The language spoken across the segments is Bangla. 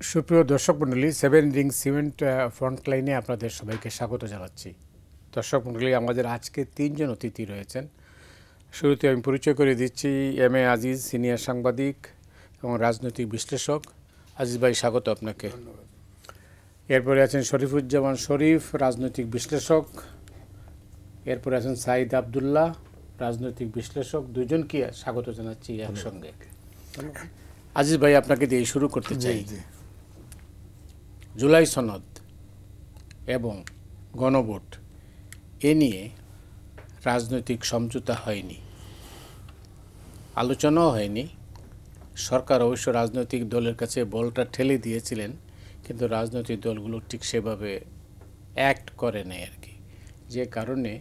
সুপ্রিয় দর্শক মণ্ডলী, সেভেন রিং সিমেন্ট ফ্রন্টলাইনে আপনাদের সবাইকে স্বাগত জানাচ্ছি। দর্শক মণ্ডলী, আমাদের আজকে তিনজন অতিথি রয়েছেন। শুরুতে আমি পরিচয় করে দিচ্ছি এম এ আজিজ, সিনিয়র সাংবাদিক এবং রাজনৈতিক বিশ্লেষক। আজিজ ভাই, স্বাগত আপনাকে। এরপরে আছেন শরীফুজ্জামান শরীফ, রাজনৈতিক বিশ্লেষক। এরপরে আছেন সাইদ আবদুল্লাহ, রাজনৈতিক বিশ্লেষক। দুজনকে স্বাগত জানাচ্ছি একসঙ্গে। আজিজ ভাই, আপনাকে দিয়ে শুরু করতে চাই। জুলাই সনদ এবং গণভোট এ নিয়ে রাজনৈতিক সমঝোতা হয়নি, আলোচনাও হয়নি। সরকার অবশ্য রাজনৈতিক দলের কাছে বলটা ঠেলে দিয়েছিলেন, কিন্তু রাজনৈতিক দলগুলো ঠিক সেভাবে অ্যাক্ট করে নেয় আর কি। যে কারণে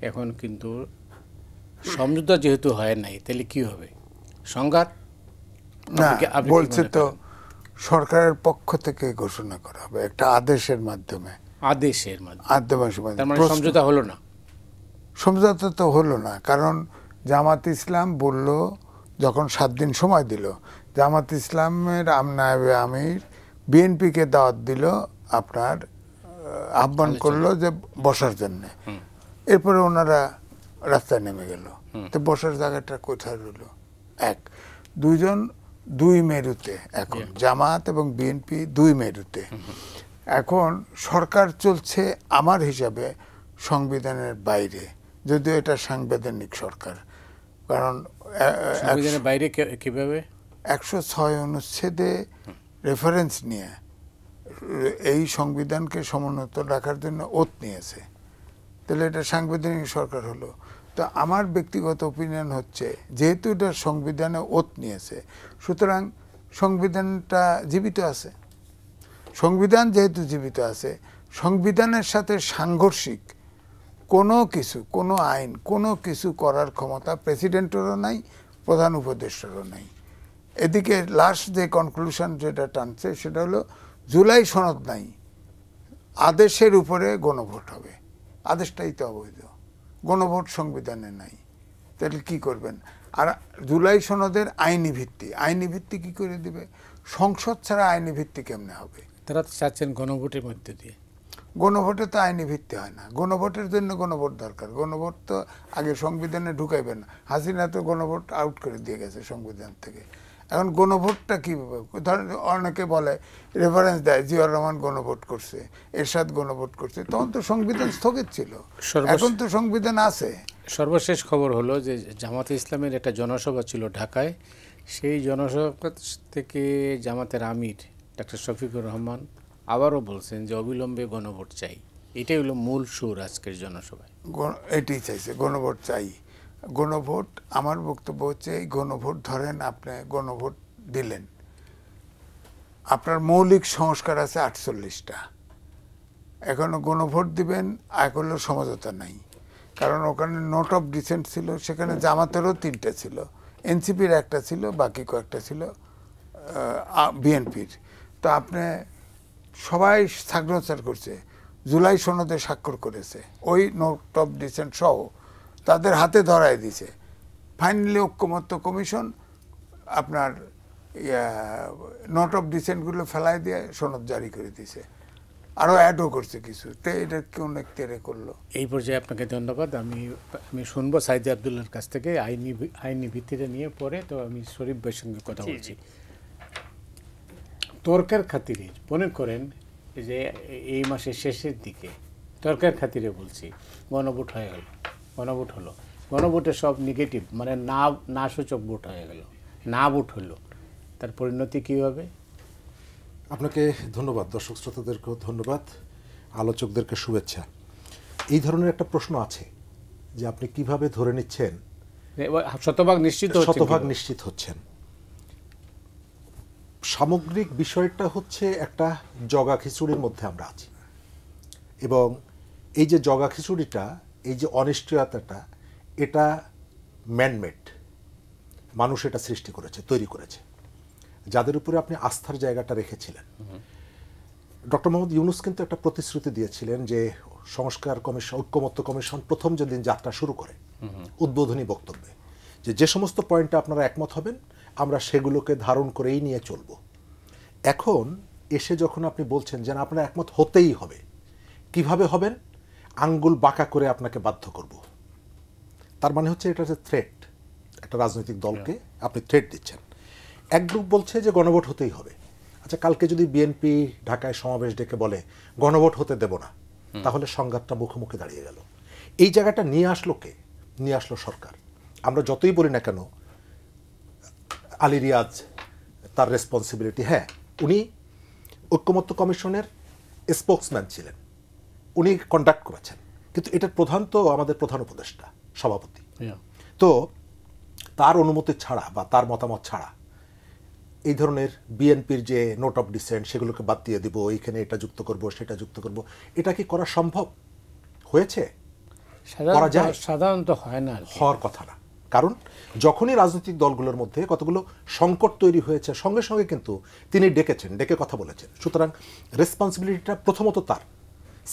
এখন কিন্তু সমঝোতা যেহেতু হয় নাই, তাহলে কি হবে? সংঘাত না, বলছে তো সরকারের পক্ষ থেকে ঘোষণা করা হবে একটা আদেশের মাধ্যমে। সমঝোতা হলো না। সমঝোতা তো হলো না, কারণ জামাত ইসলাম বলল, যখন 7 দিন সময় দিল, জামাত ইসলামের নায়েবে আমির বিএনপিকে দাওয়াত দিল, আপনার আহ্বান করলো যে বসার জন্য। এরপরে ওনারা রাস্তায় নেমে গেল। তো বসার জায়গাটা কোথায় রইল? দুইজন দুই মেরুতে, এখন জামাত এবং বিএনপি দুই মেরুতে। এখন সরকার চলছে আমার হিসাবে সংবিধানের বাইরে, যদিও এটা সাংবিধানিক সরকার। কারণ সংবিধানের বাইরে কিভাবে? 106 অনুচ্ছেদে রেফারেন্স নিয়ে এই সংবিধানকে সমুন্নত রাখার জন্য ওত নিয়েছে। তাহলে এটা সাংবিধানিক সরকার হলো। তো আমার ব্যক্তিগত ওপিনিয়ন হচ্ছে, যেহেতু এটা সংবিধানে ওত নিয়েছে, সুতরাং সংবিধানটা জীবিত আছে। সংবিধান যেহেতু জীবিত আছে, সংবিধানের সাথে সাংঘর্ষিক কোনো কিছু, কোনো আইন, কোনো কিছু করার ক্ষমতা প্রেসিডেন্টেরও নাই, প্রধান উপদেষ্টারও নাই। এদিকে লাস্ট যে কনক্লুশন যেটা টানছে সেটা হলো, জুলাই সনদ নাই, আদেশের উপরে গণভোট হবে। আদেশটাই তো অবৈধ, গণভোট সংবিধানে নাই। তাহলে কি করবেন? আর জুলাই সনদের আইনি ভিত্তি, আইনি ভিত্তি কি করে দিবে? সংসদ ছাড়া আইনি ভিত্তি কেমনে হবে? তারা চাচ্ছেন গণভোটের মধ্যে দিয়ে। গণভোটে তো আইনি ভিত্তি হয় না। গণভোটের জন্য গণভোট দরকার। গণভোট তো আগে সংবিধানে ঢুকাইবেন না। হাসিনা তো গণভোট আউট করে দিয়ে গেছে সংবিধান থেকে। এখন গণভোটটা কীভাবে? ধরেন অনেকে বলে, রেফারেন্স দেয়, জিয়াউর রহমান গণভোট করছে, এরশাদ গণভোট করছে। তখন তো সংবিধান স্থগিত ছিল, এখন তো সংবিধান আছে। সর্বশেষ খবর হলো যে জামাতে ইসলামের একটা জনসভা ছিল ঢাকায়। সেই জনসভা থেকে জামাতের আমির ডাক্তার শফিকুর রহমান আবারও বলছেন যে অবিলম্বে গণভোট চাই। এটাই হলো মূল সুর আজকের জনসভায়। এটাই চাইছে, গণভোট চাই। গণভোট, আমার বক্তব্য হচ্ছে, এই গণভোট ধরেন আপনি গণভোট দিলেন, আপনার মৌলিক সংস্কার আছে 48টা, এখনো গণভোট দিবেন, হলো সমঝোতা নাই। কারণ ওখানে নোট অফ ডিসেন্ট ছিল, সেখানে জামাতেরও 3টা ছিল, এনসিপির একটা ছিল, বাকি কয়েকটা ছিল বিএনপির। তো আপনি সবাই সিগনেচার করছে, জুলাই সনদে স্বাক্ষর করেছে, ওই নোট অফ ডিসেন্ট সহ তাদের হাতে ধরায় দিছে। ফাইনালি ঐক্যমত্য কমিশন আপনার নোট অফ ডিসেন্টগুলো ফেলাই দিয়ে সনদ জারি করে দিছে, আরও অ্যাডও করছে কিছু। তো এটা কোন তেরে করলো? এই পর্যায়ে আপনাকে ধন্যবাদ। আমি শুনবো সাইদ আবদুল্লার কাছ থেকে আইনি ভিত্তিটা নিয়ে পরে। তো আমি শরীফ ভাইয়ের সঙ্গে কথা বলছি। তর্কের খাতিরে মনে করেন যে এই মাসের শেষের দিকে তর্কের খাতিরে বলছি, গণভোট হয়ে গেল, গণভোটে সব নেগেটিভ, মানে না সূচক ভোট হয়ে গেল, না ভোট হলো, তার পরিণতি কী হবে? আপনাকে ধন্যবাদ, দর্শক শ্রোতাদেরকেও ধন্যবাদ, আলোচকদেরকে শুভেচ্ছা। এই ধরনের একটা প্রশ্ন আছে যে আপনি কিভাবে ধরে নিচ্ছেন শতভাগ নিশ্চিত হচ্ছেন? সামগ্রিক বিষয়টা হচ্ছে একটা জগা খিচুড়ির মধ্যে আমরা আছি, এবং এই যে জগা খিচুড়িটা, এই যে অনিশ্চয়তাটা, এটা ম্যানমেড, মানুষ এটা সৃষ্টি করেছে, তৈরি করেছে। যাদের উপরে আপনি আস্থার জায়গাটা রেখেছিলেন, ডক্টর মোহাম্মদ ইউনূস কিন্তু একটা প্রতিশ্রুতি দিয়েছিলেন যে সংস্কার কমিশন, ঐক্যমত্য কমিশন প্রথম যেদিন যাত্রা শুরু করে উদ্বোধনী বক্তব্যে, যে সমস্ত পয়েন্টে আপনারা একমত হবেন, আমরা সেগুলোকে ধারণ করেই নিয়ে চলব। এখন এসে যখন আপনি বলছেন যে না, আপনারা একমত হতেই হবে, কিভাবে হবেন, আঙ্গুল বাঁকা করে আপনাকে বাধ্য করব, তার মানে হচ্ছে এটা হচ্ছে থ্রেট। একটা রাজনৈতিক দলকে আপনি থ্রেট দিচ্ছেন। এক গ্রুপ বলছে যে গণভোট হতেই হবে। আচ্ছা, কালকে যদি বিএনপি ঢাকায় সমাবেশ ডেকে বলে গণভোট হতে দেব না, তাহলে সংঘাতটা মুখোমুখি দাঁড়িয়ে গেল। এই জায়গাটা নিয়ে আসলো কে? নিয়ে আসলো সরকার। আমরা যতই বলি না কেন আলী রিয়াজ তার রেসপন্সিবিলিটি, হ্যাঁ উনি ঐক্যমত্য কমিশনের স্পোকসম্যান ছিলেন, উনি কন্ডাক্ট করেছেন, কিন্তু এটার প্রধান তো আমাদের প্রধান উপদেষ্টা, সভাপতি। তো তার অনুমতি ছাড়া বা তার মতামত ছাড়া এই ধরনের বিএনপির যে নোট অফ ডিসেন্ট সেগুলোকে বাদ দিয়ে দিব, এইখানে এটা যুক্ত করব সেটা যুক্ত করব, এটা কি করা সম্ভব হয়েছে? করা যায়? সাধারণত হয় না, হওয়ার কথা না। কারণ যখনই রাজনৈতিক দলগুলোর মধ্যে কতগুলো সংকট তৈরি হয়েছে, সঙ্গে সঙ্গে কিন্তু তিনি ডেকেছেন, ডেকে কথা বলেছেন। সুতরাং রেসপন্সিবিলিটিটা প্রথমত তার,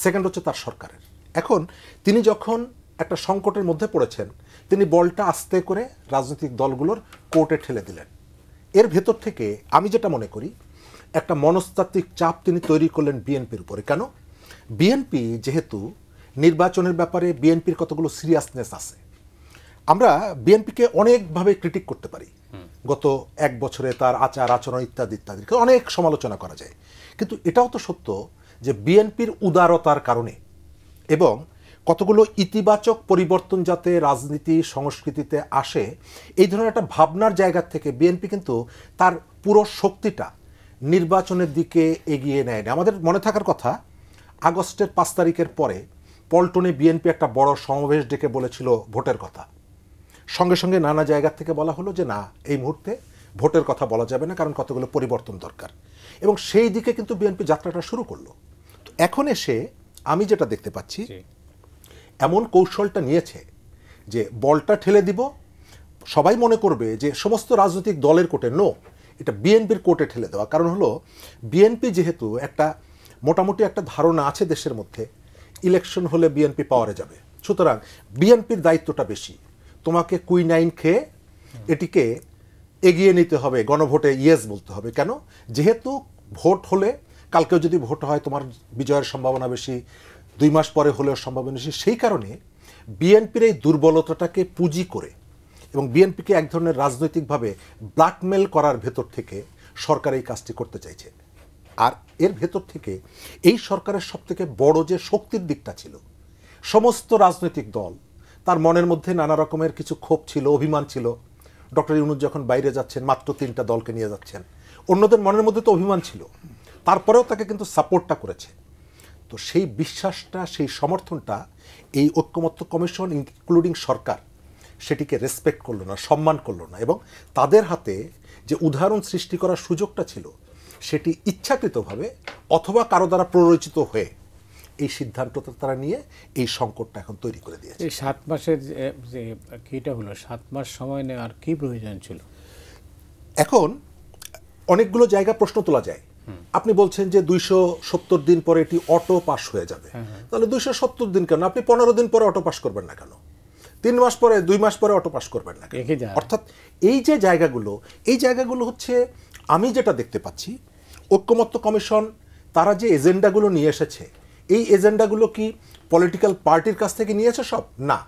সেকেন্ড হচ্ছে তার সরকারের। এখন তিনি যখন একটা সংকটের মধ্যে পড়েছেন, তিনি বলটা আস্তে করে রাজনৈতিক দলগুলোর কোর্টে ঠেলে দিলেন। এর ভেতর থেকে আমি যেটা মনে করি, একটা মনস্তাত্ত্বিক চাপ তিনি তৈরি করলেন বিএনপির উপরে। কেন? বিএনপি যেহেতু নির্বাচনের ব্যাপারে বিএনপির কতগুলো সিরিয়াসনেস আছে, আমরা বিএনপিকে অনেকভাবে ক্রিটিক করতে পারি, গত এক বছরে তার আচার আচরণ ইত্যাদি ইত্যাদি অনেক সমালোচনা করা যায়। কিন্তু এটাও তো সত্য যে বিএনপির উদারতার কারণে এবং কতগুলো ইতিবাচক পরিবর্তন যাতে রাজনীতি সংস্কৃতিতে আসে, এই ধরনের একটা ভাবনার জায়গা থেকে বিএনপি কিন্তু তার পুরো শক্তিটা নির্বাচনের দিকে এগিয়ে নেয় না। আমাদের মনে থাকার কথা, আগস্টের 5 তারিখের পরে পল্টনে বিএনপি একটা বড় সমাবেশ ডেকে বলেছিল ভোটের কথা। সঙ্গে সঙ্গে নানা জায়গা থেকে বলা হলো যে না, এই মুহূর্তে ভোটের কথা বলা যাবে না, কারণ কতগুলো পরিবর্তন দরকার। এবং সেই দিকে কিন্তু বিএনপি যাত্রাটা শুরু করলো। তো এখন এসে আমি যেটা দেখতে পাচ্ছি, এমন কৌশলটা নিয়েছে যে বলটা ঠেলে দিব, সবাই মনে করবে যে সমস্ত রাজনৈতিক দলের কোর্টে, নো, এটা বিএনপির কোর্টে ঠেলে দেওয়া। কারণ হলো বিএনপি যেহেতু একটা মোটামুটি একটা ধারণা আছে দেশের মধ্যে, ইলেকশন হলে বিএনপি পাওয়ারে যাবে, সুতরাং বিএনপির দায়িত্বটা বেশি, তোমাকে কুইনাইন খেয়ে এটিকে এগিয়ে নিতে হবে, গণভোটে ইয়েস বলতে হবে। কেন? যেহেতু ভোট হলে, কালকেও যদি ভোট হয় তোমার বিজয়ের সম্ভাবনা বেশি, 2 মাস পরে হলেও সম্ভাবনা বেশি। সেই কারণে বিএনপির এই দুর্বলতাটাকে পুঁজি করে এবং বিএনপিকে এক ধরনের রাজনৈতিকভাবে ব্ল্যাকমেল করার ভেতর থেকে সরকার এই কাজটি করতে চাইছে। আর এর ভেতর থেকে এই সরকারের সবথেকে বড় যে শক্তির দিকটা ছিল, সমস্ত রাজনৈতিক দল তার মনের মধ্যে নানা রকমের কিছু ক্ষোভ ছিল, অভিমান ছিল। ডক্টর ইউনূস যখন বাইরে যাচ্ছেন, মাত্র 3টা দলকে নিয়ে যাচ্ছেন, অন্যদের মনের মধ্যে তো অভিমান ছিল, তারপরেও তাকে কিন্তু সাপোর্টটা করেছে। তো সেই বিশ্বাসটা, সেই সমর্থনটা এই ঐক্যমত্য কমিশন ইনক্লুডিং সরকার সেটিকে রেসপেক্ট করলো না, সম্মান করলো না, এবং তাদের হাতে যে উদাহরণ সৃষ্টি করার সুযোগটা ছিল, সেটি ইচ্ছাকৃতভাবে অথবা কারো দ্বারা প্ররোচিত হয়ে এই সিদ্ধান্তটা তারা নিয়ে এই সংকটটা এখন তৈরি করে দিয়েছে। এই 7 মাসের যে কিটা হলো, 7 মাস সময় নেওয়ার কি প্রয়োজন ছিল? এখন অনেকগুলো জায়গা প্রশ্ন তোলা যায়। আপনি বলছেন যে 270 দিন পরে এটি অটো পাস হয়ে যাবে, তাহলে 270 দিন কেন? আপনি 15 দিন পরে অটো পাস করবেন না কেন? 3 মাস পরে, 2 মাস পরে অটো পাস করবেন না কেন? অর্থাৎ এই যে জায়গাগুলো, এই জায়গাগুলো হচ্ছে আমি যেটা দেখতে পাচ্ছি, ঐক্যমত্য কমিশন তারা যে এজেন্ডাগুলো নিয়ে এসেছে, এই এজেন্ডাগুলো কি পলিটিক্যাল পার্টির কাছ থেকে নিয়েছে সব? না,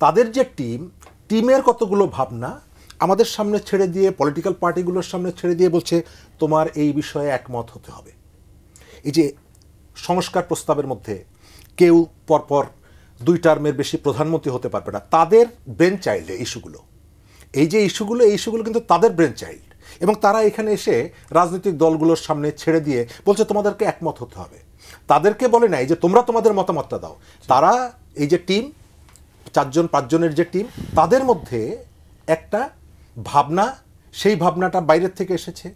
তাদের যে টিমের কতগুলো ভাবনা আমাদের সামনে ছেড়ে দিয়ে, পলিটিক্যাল পার্টিগুলোর সামনে ছেড়ে দিয়ে বলছে তোমার এই বিষয়ে একমত হতে হবে। এই যে সংস্কার প্রস্তাবের মধ্যে কেউ পরপর 2 টার্মের বেশি প্রধানমন্ত্রী হতে পারবে না, তাদের ব্রেন চাইল্ড ইস্যুগুলো, এই যে ইস্যুগুলো কিন্তু তাদের ব্রেন চাইল্ড, এবং তারা এখানে এসে রাজনৈতিক দলগুলোর সামনে ছেড়ে দিয়ে বলছে তোমাদেরকে একমত হতে হবে। তাদেরকে বলে নাই যে তোমরা তোমাদের মতামতটা দাও। তারা এই যে টিম, 4-5 জনের যে টিম, তাদের মধ্যে একটা ভাবনা, সেই ভাবনাটা বাইরের থেকে এসেছে।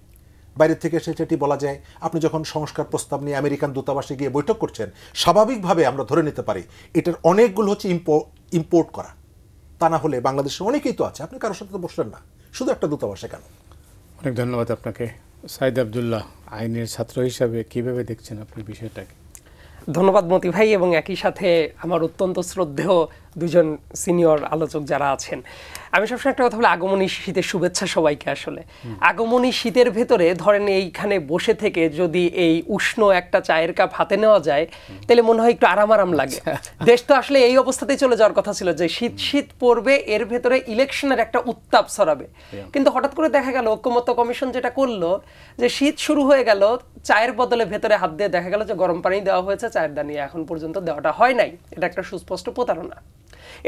বাইরের থেকে এসেছে এটি বলা যায়, আপনি যখন সংস্কার প্রস্তাব নিয়ে আমেরিকান দূতাবাসে গিয়ে বৈঠক করছেন, স্বাভাবিকভাবে আমরা ধরে নিতে পারি এটার অনেকগুলো হচ্ছে ইম্পোর্ট করা। তা না হলে বাংলাদেশে অনেকেই তো আছে, আপনি কারোর সাথে তো বসলেন না, শুধু একটা দূতাবাসে কেন? অনেক ধন্যবাদ আপনাকে। সাইদ আব্দুল্লাহ, আইনের ছাত্র হিসাবে কিভাবে দেখছেন আপনি বিষয়টাকে? ধন্যবাদ মতি ভাই, এবং একই সাথে আমার অত্যন্ত শ্রদ্ধেয় দুজন সিনিয়র আলোচক যারা আছেন, আমি সবসময় একটা কথা বলি, আগমনী শীতের শুভেচ্ছা সবাইকে। আসলে আগমনী শীতের ভেতরে ধরেন এইখানে বসে থেকে যদি এই উষ্ণ একটা চায়ের কাপ হাতে নেওয়া যায় তাহলে মনে হয় একটু আরাম আরাম লাগে। দেশ তো আসলে এই অবস্থাতেই চলে যাওয়ার কথা ছিল যে শীত শীত পড়বে, এর ভেতরে ইলেকশনের একটা উত্তাপ ছড়াবে, কিন্তু হঠাৎ করে দেখা গেল ঐক্যমত্য কমিশন যেটা করলো যে শীত শুরু হয়ে গেল, চায়ের বদলে ভেতরে হাত দিয়ে দেখা গেল যে গরম পানি দেওয়া হয়েছে, চায়ের দানি এখন পর্যন্ত দেওয়াটা হয় নাই। এটা একটা সুস্পষ্ট প্রতারণা।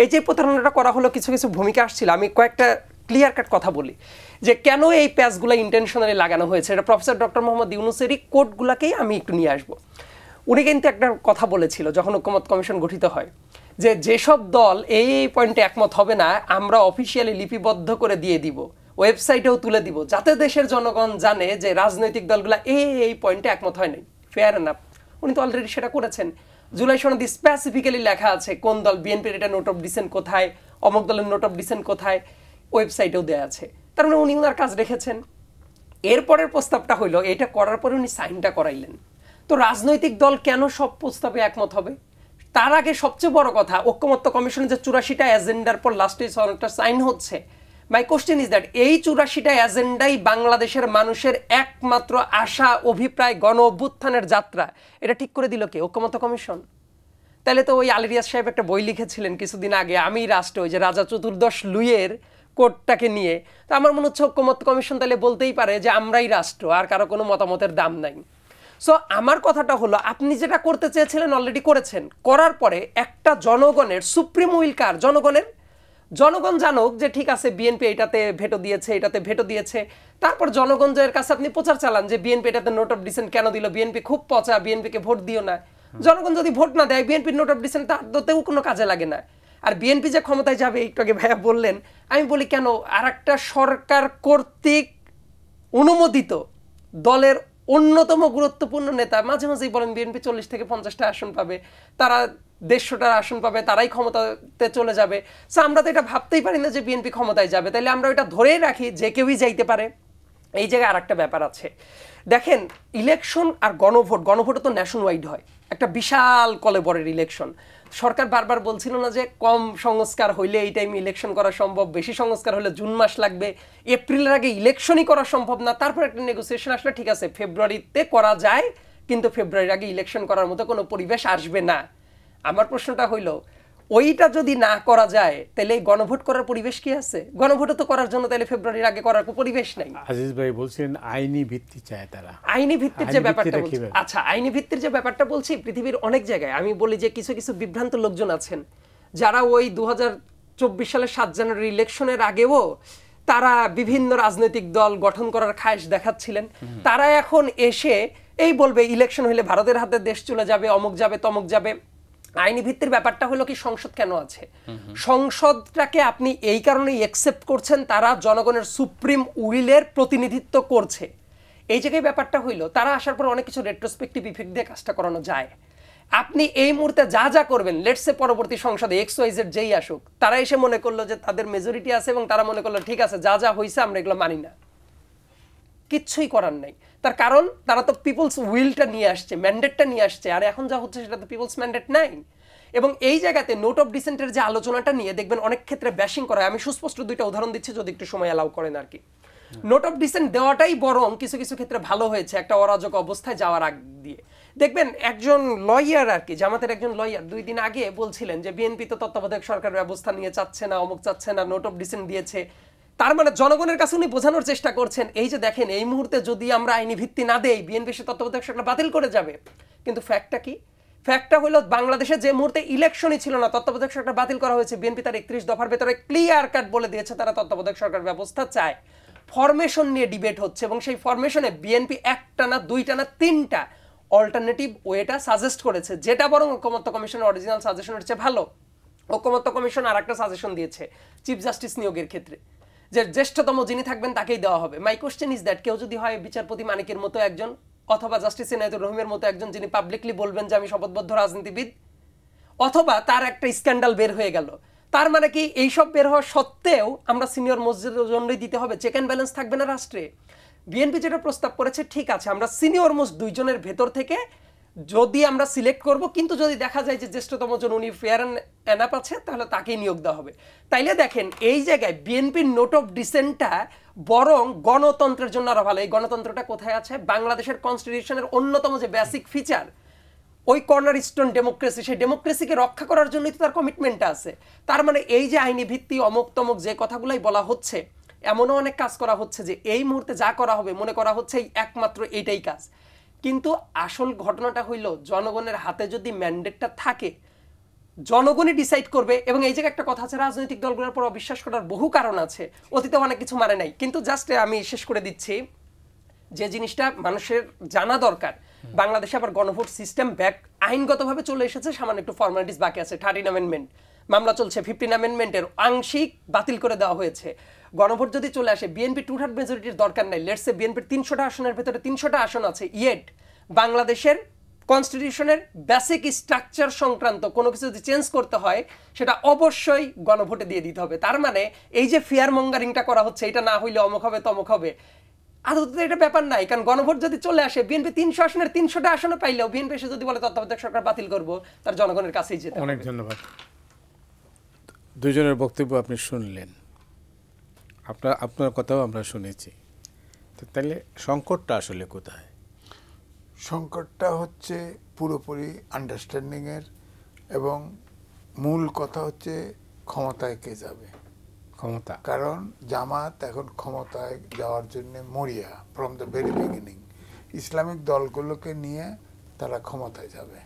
এই যে প্রতারণাটা করা হলো, কিছু কিছু ভূমিকা আসছিল, আমি কয়েকটা ক্লিয়ার কাট কথা বলি যে কেন এই প্যাচগুলো ইন্টেনশনালি লাগানো হয়েছে। এটা প্রফেসর ডক্টর মোহাম্মদ ইউনূসেরই কোটগুলোকেই আমি একটু নিয়ে আসবো। উনি কিন্তু একটা কথা বলেছিল যখন ঐক্যমত্য কমিশন গঠিত হয়, যে যেসব দল এই পয়েন্টে একমত হবে না আমরা অফিসিয়ালি লিপিবদ্ধ করে দিয়ে দিব, ওয়েবসাইটেও তুলে দিব, যাতে দেশের জনগণ জানে যে রাজনৈতিক দলগুলো এই পয়েন্টে একমত হয় নাই। ফেয়ার এনাফ, উনি তো অলরেডি সেটা করেছেন। জুলাই সনদে স্পেসিফিক্যালি লেখা আছে কোন দল, বিএনপির এটা নোট অফ ডিসেন্ট কোথায়, অমুক দলের নোট অফ ডিসেন্ট কোথায়, ওয়েবসাইটেও দেওয়া আছে। তার মানে উনি ওনার কাজ রেখেছেন। এরপরের প্রস্তাবটা হইলো, এটা করার পরে উনি সাইনটা করাইলেন। তো রাজনৈতিক দল কেন সব প্রস্তাবে একমত হবে? তার আগে সবচেয়ে বড় কথা, ঐক্যমত্য কমিশনের যে 84টা এজেন্ডার পর লাস্টে সনদটা সাইন হচ্ছে, মাই কোশ্চেন ইজ দ্যাট এই 84টা এজেন্ডাই বাংলাদেশের মানুষের একমাত্র আশা, অভিপ্রায়, গণ অভ্যুত্থানের যাত্রা, এটা ঠিক করে দিল কে? ঐক্যমত্য কমিশন। তাহলে তো ওই আলিরিয়াস সাহেব একটা বই লিখেছিলেন কিছুদিন আগে, আমি রাষ্ট্র, ওই যে রাজা চতুর্দশ লুইয়ের কোটটাকে নিয়ে। তো আমার মনে হচ্ছে ঐক্যমত্য কমিশন তাহলে বলতেই পারে যে আমরাই রাষ্ট্র, আর কারো কোনো মতামতের দাম নাই। সো আমার কথাটা হলো, আপনি যেটা করতে চেয়েছিলেন অলরেডি করেছেন। করার পরে একটা জনগণের সুপ্রিম উইল কার? জনগণের। জনগণ জানুক যে ঠিক আছে বিএনপি এটাতে ভেটো দিয়েছে, এটাতে ভেটো দিয়েছে। তারপর জনগণের কাছে আপনি প্রচার চালান যে বিএনপি এটাতে নোট অফ ডিসেন্ট কেন দিল, বিএনপি খুব পচা, বিএনপিকে ভোট দিও না। জনগণ যদি ভোট না দেয়, বিএনপির নোট অফ ডিসেন্ট তাতেও কোনো কাজে লাগে না। আর বিএনপি যে ক্ষমতায় যাবে, একটু আগে ভাইয়া বললেন, আমি বলি কেন, আর একটা সরকার কর্তৃক অনুমোদিত দলের অন্যতম গুরুত্বপূর্ণ নেতা মাঝে মাঝেই বলেন বিএনপি 40 থেকে 50টা আসন পাবে, তারা 150টা আসন পাবে, তারাই ক্ষমতাতে চলে যাবে। সো আমরা তো এটা ভাবতেই পারি না যে বিএনপি ক্ষমতায় যাবে, তাইলে আমরা এটা ধরেই রাখি যে কেউই যাইতে পারে। এই জায়গায় আর একটা ব্যাপার আছে, দেখেন ইলেকশন আর গণভোট, গণভোটও তো ন্যাশন ওয়াইড হয়, একটা বিশাল কলেবরের ইলেকশন। সরকার বারবার বলছিল না যে কম সংস্কার হইলে এই টাইমে ইলেকশন করা সম্ভব, বেশি সংস্কার হলে জুন মাস লাগবে, এপ্রিলের আগে ইলেকশনই করা সম্ভব না। তারপর একটা নেগোসিয়েশন আসলে ঠিক আছে ফেব্রুয়ারিতে করা যায়, কিন্তু ফেব্রুয়ারির আগে ইলেকশন করার মতো কোনো পরিবেশ আসবে না। আমার প্রশ্নটা হইল, ওইটা যদি না করা যায় তাহলে গণভোট করার পরিবেশ কি আছে? গণভোটও তো করার জন্য তাহলে ফেব্রুয়ারির আগে করার পরিবেশ নাই। আজিজ ভাই বলছেন আইনি ভিত্তি চায় তারা। আইনি ভিত্তির যে ব্যাপারটা বলছি, আচ্ছা আইনি ভিত্তির যে ব্যাপারটা বলছি, পৃথিবীর অনেক জায়গায় আমি বলি যে কিছু কিছু বিভ্রান্ত লোকজন আছেন যারা ওই 2024 সালের 7 জানুয়ারি ইলেকশনের আগেও তারা বিভিন্ন রাজনৈতিক দল গঠন করার খায়েশ দেখাচ্ছিলেন। তারা এখন এসে এই বলবে ইলেকশন হলে ভারতের হাতে দেশ চলে যাবে, অমুক যাবে, তমুক যাবে। আইনি ভিত্তির ব্যাপারটা হলো কি, সংসদ কেন আছে? সংসদটাকে আপনি এই কারণেই অ্যাকসেপ্ট করছেন, তারা জনগণের সুপ্রিম উইলের প্রতিনিধিত্ব করছে। এই জায়গায় ব্যাপারটা হইলো, তারা আসার পর অনেক কিছু রেট্রোস্পেক্টিভ ইফেক্ট দিয়ে কাজটা করানো যায়। আপনি এই মুহূর্তে যা যা করবেন, লেটসে পরবর্তী সংসদে XYZ যেই আসুক, তারা এসে মনে করলো যে তাদের মেজরিটি আছে এবং তারা মনে করলো ঠিক আছে যা যা হয়েছে আমরা এগুলো মানি না, কিচ্ছুই করার নাই। তার কারণ তারা তো পিপলস উইলটা নিয়ে আসছে, ম্যান্ডেটটা নিয়ে আসছে, আর এখন যা হচ্ছে সেটা তো পিপলস ম্যান্ডেট নাই। এবং এই জায়গাতে নোট অফ ডিসেন্টের যে আলোচনাটা নিয়ে দেখবেন অনেক ক্ষেত্রে ব্যাশিং করা হয়। আমি সুস্পষ্ট দুইটা উদাহরণ দিচ্ছি যদি একটু সময় অ্যালাউ করেন আর কি। নোট অফ ডিসেন্ট দেওয়াটাই বরং কিছু কিছু ক্ষেত্রে ভালো হয়েছে একটা অরাজক অবস্থায় যাওয়ার আগ দিয়ে। দেখবেন একজন লয়ার আর কি, জামাতের একজন লয়ার 2 দিন আগে বলছিলেন যে বিএনপি তো তত্ত্বাবধায়ক সরকার ব্যবস্থা নিয়ে চাচ্ছে না, অমুক চাচ্ছে না, নোট অফ ডিসেন্ট দিয়েছে। তার মানে জনগণের কাছে উনি বোঝানোর চেষ্টা করছেন এই যে দেখেন এই মুহূর্তে যদি আমরা আইনি ভিত্তি না দেই বিএনপি সে তত্ত্বাবধায়ক সরকার বাতিল করে যাবে। কিন্তু ফ্যাক্টটা কি? ফ্যাক্টটা হলো বাংলাদেশে যে মুহূর্তে ইলেকশনই ছিল না, তত্ত্বাবধায়ক সরকার বাতিল করা হয়েছে, বিএনপি তার 31 দফার ভেতরে ক্লিয়ার কাট বলে দিয়েছে তারা তত্ত্বাবধায়ক সরকার ব্যবস্থা চায়। ফরমেশন নিয়ে ডিবেট হচ্ছে এবং সেই ফরমেশনে বিএনপি একটা না, দুইটা না, 3টা অল্টারনেটিভ ওয়েটা সাজেস্ট করেছে, যেটা বরং ঐক্যমত্য কমিশনের অরিজিনাল সাজেশনের চেয়ে ভালো। ঐক্যমত্য কমিশন আর একটা সাজেশন দিয়েছে চিফ জাস্টিস নিয়োগের ক্ষেত্রে, যে জ্যেষ্ঠতম যিনি থাকবেন তাকেই দেওয়া হবে। মাই কোশ্চেন ইজ দ্যাট কেউ যদি হয় বিচারপতি মানিকের মতো একজন, অথবা জাস্টিস ইনায়েতুর রহিমের মতো একজন যিনি পাবলিকলি বলবেন যে আমি শপথবদ্ধ রাজনীতিবিদ, অথবা তার একটা স্ক্যান্ডাল বের হয়ে গেল, তার মানে কি এইসব বের হওয়া সত্ত্বেও আমরা সিনিয়র মসজিদের জন্যই দিতে হবে? চেক অ্যান্ড ব্যালেন্স থাকবে না রাষ্ট্রে? বিএনপি যেটা প্রস্তাব করেছে ঠিক আছে, আমরা সিনিয়র মোস্ট 2 জনের ভেতর থেকে যদি আমরা সিলেক্ট করব, কিন্তু যদি দেখা যায় যে জ্যেষ্ঠতম জন উনি ফেয়ার অ্যান্ড এনাফ আছে, তাহলে তাকেই নিয়োগ দেওয়া হবে। তাইলে দেখেন এই জায়গায় বিএনপির নোট অফ ডিসেন্টটা বরং গণতন্ত্রের জন্য আরো ভালো। এই গণতন্ত্রটা কোথায় আছে? বাংলাদেশের কনস্টিটিউশনের অন্যতম যে বেসিক ফিচার, ওই কর্নার স্টোন ডেমোক্রেসি, সেই ডেমোক্রেসিকে রক্ষা করার জন্যই তো তার কমিটমেন্টটা আছে। তার মানে এই যে আইনি ভিত্তি অমুক তমুক যে কথাগুলাই বলা হচ্ছে, এমনও অনেক কাজ করা হচ্ছে যে এই মুহূর্তে যা করা হবে মনে করা হচ্ছে একমাত্র এইটাই কাজ। কিন্তু আসল ঘটনাটা হইল জনগণের হাতে যদি ম্যান্ডেটটা থাকে, জনগণই ডিসাইড করবে। এবং এই জায়গায় একটা কথা আছে, রাজনৈতিক দলগুলোর পর অবিশ্বাস করার বহু কারণ আছে, অতীতে অনেক কিছু মানে নাই। কিন্তু জাস্ট আমি শেষ করে দিচ্ছি যে জিনিসটা মানুষের জানা দরকার, বাংলাদেশে আবার গণভোট সিস্টেম ব্যাক আইনগতভাবে চলে এসেছে, সামান্য একটু ফর্মালিটিস বাকি আছে। 13 অ্যামেন্ডমেন্ট মামলা চলছে, 15 অ্যামেন্ডমেন্টের আংশিক বাতিল করে দেওয়া হয়েছে। গণভোট যদি চলে আসে, বিএনপি 2/3 মেজরিটির দরকার নাই, লেটস সে বিএনপির 300টা আসনের ভেতরে 300টা আসন আছে, ইয়েট বাংলাদেশের কনস্টিটিউশনের বেসিক স্ট্রাকচার সংক্রান্ত কোনো কিছু যদি চেঞ্জ করতে হয়, সেটা অবশ্যই গণভোটে দিয়ে দিতে হবে। তার মানে এই যে ফিয়ার মঙ্গারিংটা করা হচ্ছে, এটা না হইলে অমুক হবে তমুক হবে, আদতে এটা ব্যাপার নাই। কারণ গণভোট যদি চলে আসে, বিএনপি 300 আসনের 300টা আসনে পাইলেও বিএনপি এসে যদি বলে তত্ত্বাবধায়ক সরকার বাতিল করব, তার জনগণের কাছেই যেতে হবে। অনেক ধন্যবাদ। দুজনের বক্তব্য আপনি শুনলেন, আপনার কথাও আমরা শুনেছি। তো তাহলে সংকটটা আসলে কোথায়? সংকটটা হচ্ছে পুরোপুরি আন্ডারস্ট্যান্ডিংয়ের, এবং মূল কথা হচ্ছে ক্ষমতায় কে যাবে। ক্ষমতা, কারণ জামাত এখন ক্ষমতায় যাওয়ার জন্য মরিয়া from the very beginning. Islamic দলগুলোকে নিয়ে তারা ক্ষমতায় যাবে,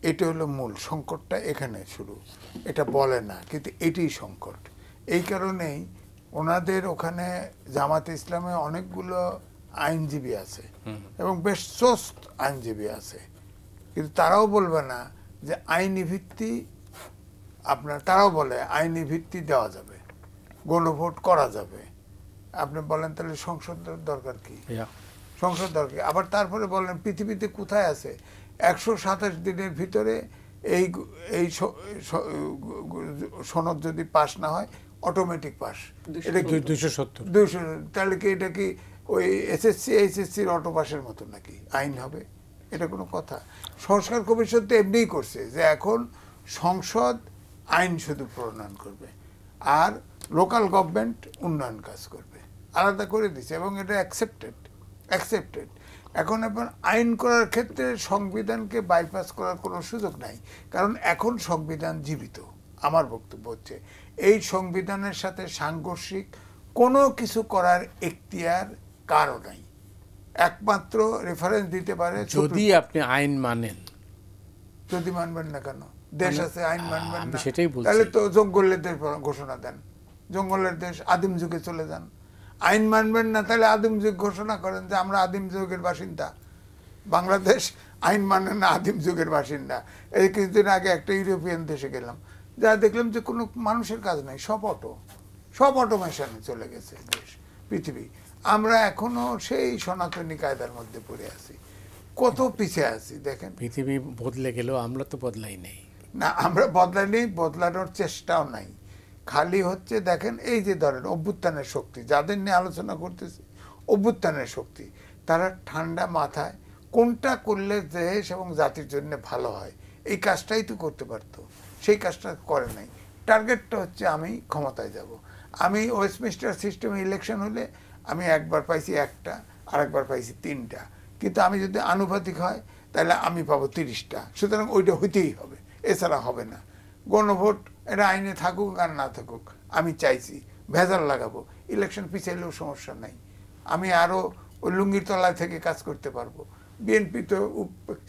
এটা হলো মূল সংকটটা। এখানে শুরু, এটা বলে না কিন্তু এটাই সংকট। এই কারণেই ওনাদের ওখানে জামাতে ইসলামে অনেকগুলো আইনজীবী আছে এবং বেশ চোস্ত আইনজীবী আছে, কিন্তু তারাও বলবে না যে আইনি ভিত্তি তারাও বলে আইনি ভিত্তি দেওয়া যাবে, গণভোট করা যাবে। আপনি বলেন তাহলে সংসদের দরকার কি? সংসদ দরকার। আবার তারপরে বলেন পৃথিবীতে কোথায় আছে 127 দিনের ভিতরে এই সনদ যদি পাস না হয় অটোমেটিক পাস। এটা কি 270? তাহলে কি এটা কি ওই এসএসসি এইচএসসির অটো পাসের মতো নাকি আইন হবে? এটা কোনো কথা? সংস্কার কমিশন তো এমনিই করছে যে এখন সংসদ আইন শুধু প্রণয়ন করবে আর লোকাল গভর্নমেন্ট উন্নয়ন কাজ করবে, আলাদা করে দিচ্ছে এবং এটা অ্যাকসেপ্টেড। এখন আইন করার ক্ষেত্রে সংবিধানকে বাইপাস করার কোনো সুযোগ নাই, কারণ এখন সংবিধান জীবিত। আমার বক্তব্য হচ্ছে এই সংবিধানের সাথে সাংঘর্ষিক কোনো কিছু করার এখতিয়ার কারও নাই, একমাত্র রেফারেন্স দিতে পারে যদি আপনি আইন মানেন। যদি মানবেন না কেন? দেশ আছে, আইন মানবেন না, সেটাই বলছি। তাহলে তো জঙ্গলের দেশ ঘোষণা দেন, জঙ্গলের দেশ, আদিম যুগে চলে যান। আইন মানবেন না, তাহলে আদিম যুগ ঘোষণা করেন যে আমরা আদিম যুগের বাসিন্দা। বাংলাদেশ আইন মানে না, আদিম যুগের বাসিন্দা। এই কিছুদিন আগে একটা ইউরোপিয়ান দেশে গেলাম, যা দেখলাম যে কোনো মানুষের কাজ নাই, সব অটোমেশনে চলে গেছে দেশ, পৃথিবী। আমরা এখনো সেই সনাতনী কায়দার মধ্যে পড়ে আছি, কত পিছিয়ে আছি দেখেন। পৃথিবী বদলে গেলেও আমরা তো বদলাই নেই। না, আমরা বদলাই নেই, বদলানোর চেষ্টাও নাই। খালি হচ্ছে দেখেন এই যে ধরেন অভ্যুত্থানের শক্তি, যাদের নিয়ে আলোচনা করতেছি, অভ্যুত্থানের শক্তি, তারা ঠান্ডা মাথায় কোনটা করলে দেশ এবং জাতির জন্য ভালো হয় এই কাজটাই তো করতে পারতো, সেই কাজটা করে নাই। টার্গেটটা হচ্ছে আমি ক্ষমতায় যাব। আমি ওয়েস্টমিনিস্টার সিস্টেমে ইলেকশন হলে আমি একবার পাইছি 1টা, আরেকবার পাইছি 3টা, কিন্তু আমি যদি আনুপাতিক হয় তাহলে আমি পাবো 30টা। সুতরাং ওইটা হইতেই হবে, এছাড়া হবে না। গণভোট এটা আইনে থাকুক আর না থাকুক, আমি চাইছি ভেজাল লাগাবো, ইলেকশন পিছাইলেও সমস্যা নাই, আমি আরও ওই লুঙ্গির তলায় থেকে কাজ করতে পারবো। বিএনপি তো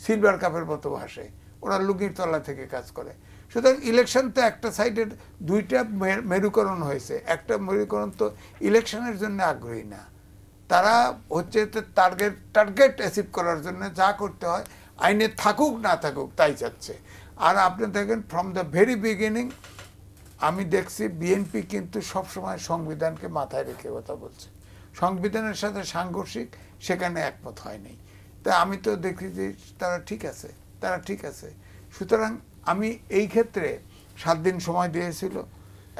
সিলভার কাপের মতো ভাসে, ওরা লুঙ্গির তলা থেকে কাজ করে। সুতরাং ইলেকশন তো একটা সাইডের 2টা মেরুকরণ হয়েছে, একটা মেরুকরণ তো ইলেকশনের জন্য আগ্রহী না, তারা হচ্ছে টার্গেট অ্যাচিভ করার জন্য যা করতে হয় আইনে থাকুক না থাকুক তাই চাচ্ছে। আর আপনি দেখেন ফ্রম দ্য ভেরি বিগিনিং আমি দেখছি বিএনপি কিন্তু সবসময় সংবিধানকে মাথায় রেখে কথা বলছে, সংবিধানের সাথে সাংঘর্ষিক সেখানে একমত হয়নি। তা আমি তো দেখি যে তারা ঠিক আছে। সুতরাং আমি এই ক্ষেত্রে 7 দিন সময় দিয়েছিল,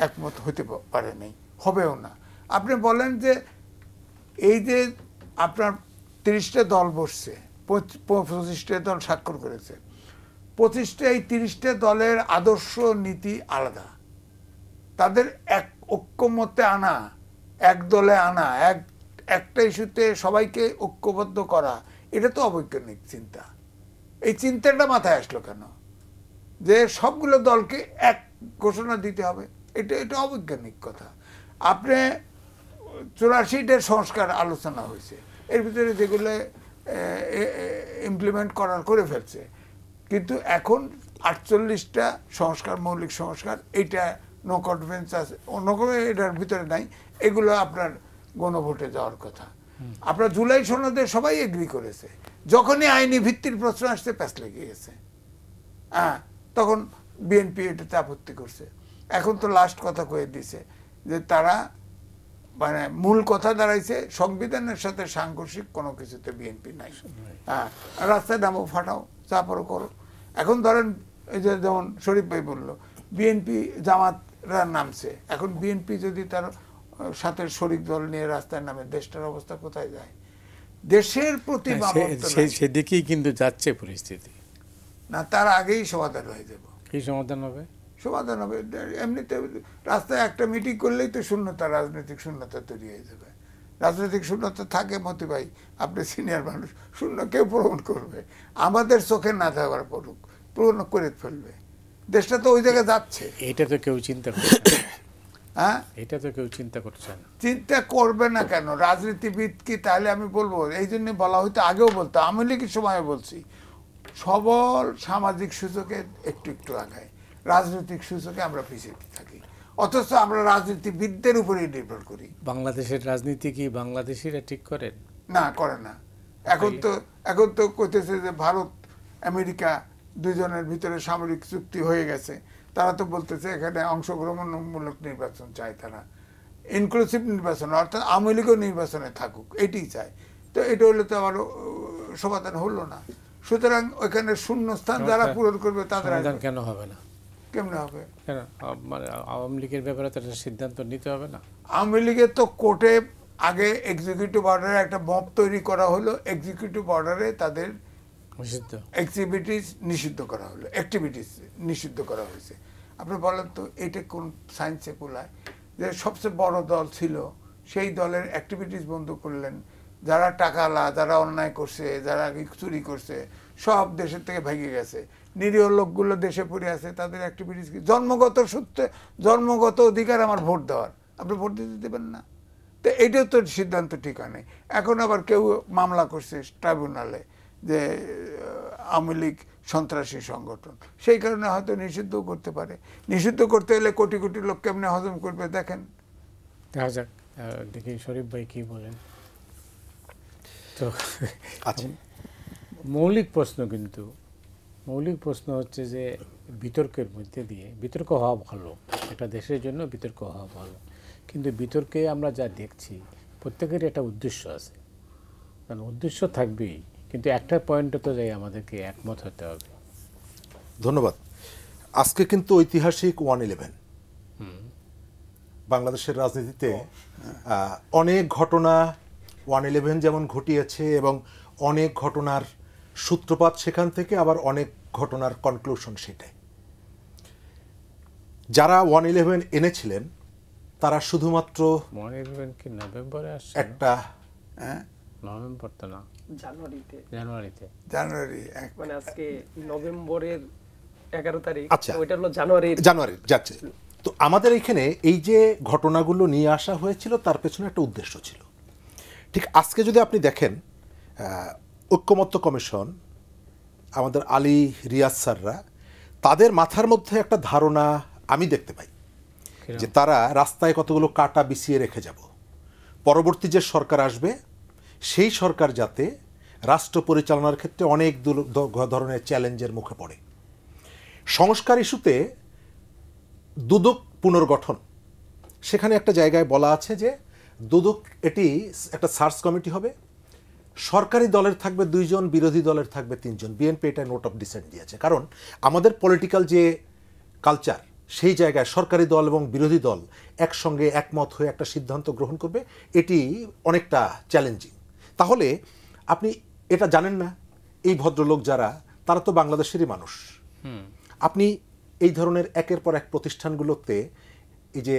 একমত হতে পারে নাই, হবেও না। আপনি বলেন যে এই যে আপনার 30টা দল বসছে 25টা দল স্বাক্ষর করেছে। 25টাই 30টা দলের আদর্শ নীতি আলাদা। তাদের এক ঐক্যমত্যে আনা, এক দলে আনা, একটা ইস্যুতে সবাইকে ঐক্যবদ্ধ করা, এটা তো অবৈজ্ঞানিক চিন্তা। এই চিন্তাটা মাথায় আসলো কেন যে সবগুলো দলকে এক ঘোষণা দিতে হবে? এটা অবৈজ্ঞানিক কথা। আপনি 84টার সংস্কার আলোচনা হয়েছে, এর ভিতরে যেগুলো ইমপ্লিমেন্ট করে ফেলছে, কিন্তু এখন 48টা সংস্কার, মৌলিক সংস্কার, এইটা নো কনফিডেন্স আছে, অন্য কোনো এটার ভিতরে নাই, এগুলো আপনার গণভোটে যাওয়ার কথা। আপনার জুলাই সনদে সবাই এগ্রি করেছে, যখনই আইনি ভিত্তির প্রশ্ন আসছে প্যাঁচ লেগে গেছে। হ্যাঁ, তখন বিএনপি এটাতে আপত্তি করছে। এখন তো লাস্ট কথা কয়ে দিছে যে তারা মানে মূল কথা দাঁড়াইছে সংবিধানের সাথে সাংঘর্ষিক কোনো কিছুতে বিএনপি নাই। হ্যাঁ, রাস্তায় নামো, ফাটাও, চাপড়ো করো। এখন ধরেন এই যে যেমন শরীফ ভাই বললো বিএনপি জামাতরা নামছে, এখন বিএনপি যদি তার সাথে শরিক দল নিয়ে রাস্তায় নামে, দেশটার অবস্থা কোথায় যায়? দেশের প্রতি সেদিকেই কিন্তু যাচ্ছে পরিস্থিতি। না, তার আগেই সমাধান হয়ে যাব। কি সমাধান হবে? সমাধান হবে এমনিতে রাস্তায় একটা মিটিং করলেই তো শূন্যতা, রাজনৈতিক শূন্যতা তৈরি হয়ে যাবে। রাজনৈতিক শূন্যতা থাকে মতি ভাই, আপনি সিনিয়র মানুষ, শূন্য কেউ পূরণ করবে? আমাদের চোখে না থাকার পূরণ করে ফেলবে। দেশটা তো ওই জায়গায় যাচ্ছে। এটা তো কেউ চিন্তা করছে। হ্যাঁ, এটা তো কেউ চিন্তা করছে না। চিন্তা করবে না কেন? রাজনীতিবিদ কি? তাহলে আমি বলবো, এই জন্য বলা হয়তো, আগেও বলতো, আওয়ামী লীগের সময় বলছি, সবল সামাজিক সূচকে একটু একটু আগায়, রাজনৈতিক সূচকে আমরা পিছিয়ে থাকি, অথচ আমরা রাজনীতিবিদদের উপরেই নির্ভর করি। বাংলাদেশের রাজনীতি কি বাংলাদেশিরা ঠিক করেন? না, করে না। এখন তো কইতেছে যে ভারত আমেরিকা দুজনের ভিতরে সামরিক চুক্তি হয়ে গেছে, তারা তো বলতেছে এখানে অংশগ্রহণমূলক নির্বাচন চায়, তারা ইনক্লুসিভ নির্বাচন, অর্থাৎ আওয়ামী লীগও নির্বাচনে থাকুক, এটাই চায়। তো এটা হলে তো আবার সমাধান হলো না। সুতরাং ওইখানে শূন্যস্থান যারা পূরণ করবে তাদের কেন হবে না? কেমনে হবে? কেন মানে আওয়ামী লীগের ব্যাপারে তো একটা সিদ্ধান্ত নিতে হবে না? আওয়ামী লীগের তো কোর্টে আগে এক্সিকিউটিভ অর্ডারে একটা মব তৈরি করা হলো, এক্সিকিউটিভ অর্ডারে তাদের অ্যাক্টিভিটিস নিষিদ্ধ করা হলো, অ্যাক্টিভিটিস নিষিদ্ধ করা হয়েছে। আপনি বলেন তো এটা কোন সায়েন্সে কুলায় যে সবচেয়ে বড় দল ছিল সেই দলের অ্যাক্টিভিটিস বন্ধ করলেন, যারা টাকালা, যারা অন্যায় করছে, যারা চুরি করছে, সব দেশের থেকে ভেঙে গেছে, নিরীহ লোকগুলো দেশে পড়ে আছে, তাদের অ্যাক্টিভিটিস কি? জন্মগত সূত্রে জন্মগত অধিকার আমার ভোট দেওয়ার, আপনি ভোট দিতে দেবেন না? তো এইটাও তো সিদ্ধান্ত ঠিক হয়। এখন আবার কেউ মামলা করছে ট্রাইব্যুনালে যে আওয়ামী লীগ সন্ত্রাসী সংগঠন, সেই কারণে হয়তো নিষিদ্ধ করতে পারে। নিষিদ্ধ করতে হলে কোটি কোটি লোক কেমনে হজম করবে দেখেন। দেখা যাক, দেখি শরীফ ভাই কি বলেন। তো আচ্ছা, মৌলিক প্রশ্ন হচ্ছে যে বিতর্কের মধ্যে দিয়ে, বিতর্ক হওয়া ভালো, এটা দেশের জন্য বিতর্ক হওয়া ভালো, কিন্তু বিতর্কে আমরা যা দেখছি প্রত্যেকেরই একটা উদ্দেশ্য আছে, কারণ উদ্দেশ্য থাকবেই, কিন্তু একটা পয়েন্টে তো যাই আমাদেরকে একমত হতে হবে। ধন্যবাদ। আজকে কিন্তু ঐতিহাসিক 1/11 বাংলাদেশের রাজনীতিতে অনেক ঘটনা 1/11 যেমন ঘটিয়েছে, এবং অনেক ঘটনার সূত্রপাত সেখান থেকে, আবার অনেক ঘটনার কনক্লুশন সেটাই। যারা 1/11 এনেছিলেন তারা শুধুমাত্র 1/11 কি নভেম্বরে আসছে? একটা নভেম্বর তো না, জানুয়ারি, মানে আজকে নভেম্বরের 11 তারিখ, আচ্ছা, ওইটা হলো জানুয়ারি যাচ্ছে। তো আমাদের এখানে এই যে ঘটনাগুলো নিয়ে আসা হয়েছিল তার পেছনে একটা উদ্দেশ্য ছিল। ঠিক আজকে যদি আপনি দেখেন, ঐক্যমত্য কমিশন, আমাদের আলী রিয়াজ স্যাররা, তাদের মাথার মধ্যে একটা ধারণা আমি দেখতে পাই যে তারা রাস্তায় কতগুলো কাটা বিছিয়ে রেখে যাব, পরবর্তী যে সরকার আসবে সেই সরকার যাতে রাষ্ট্র পরিচালনার ক্ষেত্রে অনেক ধরনের চ্যালেঞ্জের মুখে পড়ে। সংস্কার ইস্যুতে দুদক পুনর্গঠন, সেখানে একটা জায়গায় বলা আছে যে দুদক, এটি একটা সার্চ কমিটি হবে, সরকারি দলের থাকবে 2 জন, বিরোধী দলের থাকবে 3 জন। বিএনপি এটা নোট অফ ডিসেন্ট দিয়েছে, কারণ আমাদের পলিটিক্যাল যে কালচার, সেই জায়গায় সরকারি দল এবং বিরোধী দল একসঙ্গে একমত হয়ে একটা সিদ্ধান্ত গ্রহণ করবে, এটি অনেকটা চ্যালেঞ্জিং। তাহলে আপনি এটা জানেন না এই ভদ্রলোক যারা, তারা তো বাংলাদেশেরই মানুষ। আপনি এই ধরনের একের পর এক প্রতিষ্ঠানগুলোতে এই যে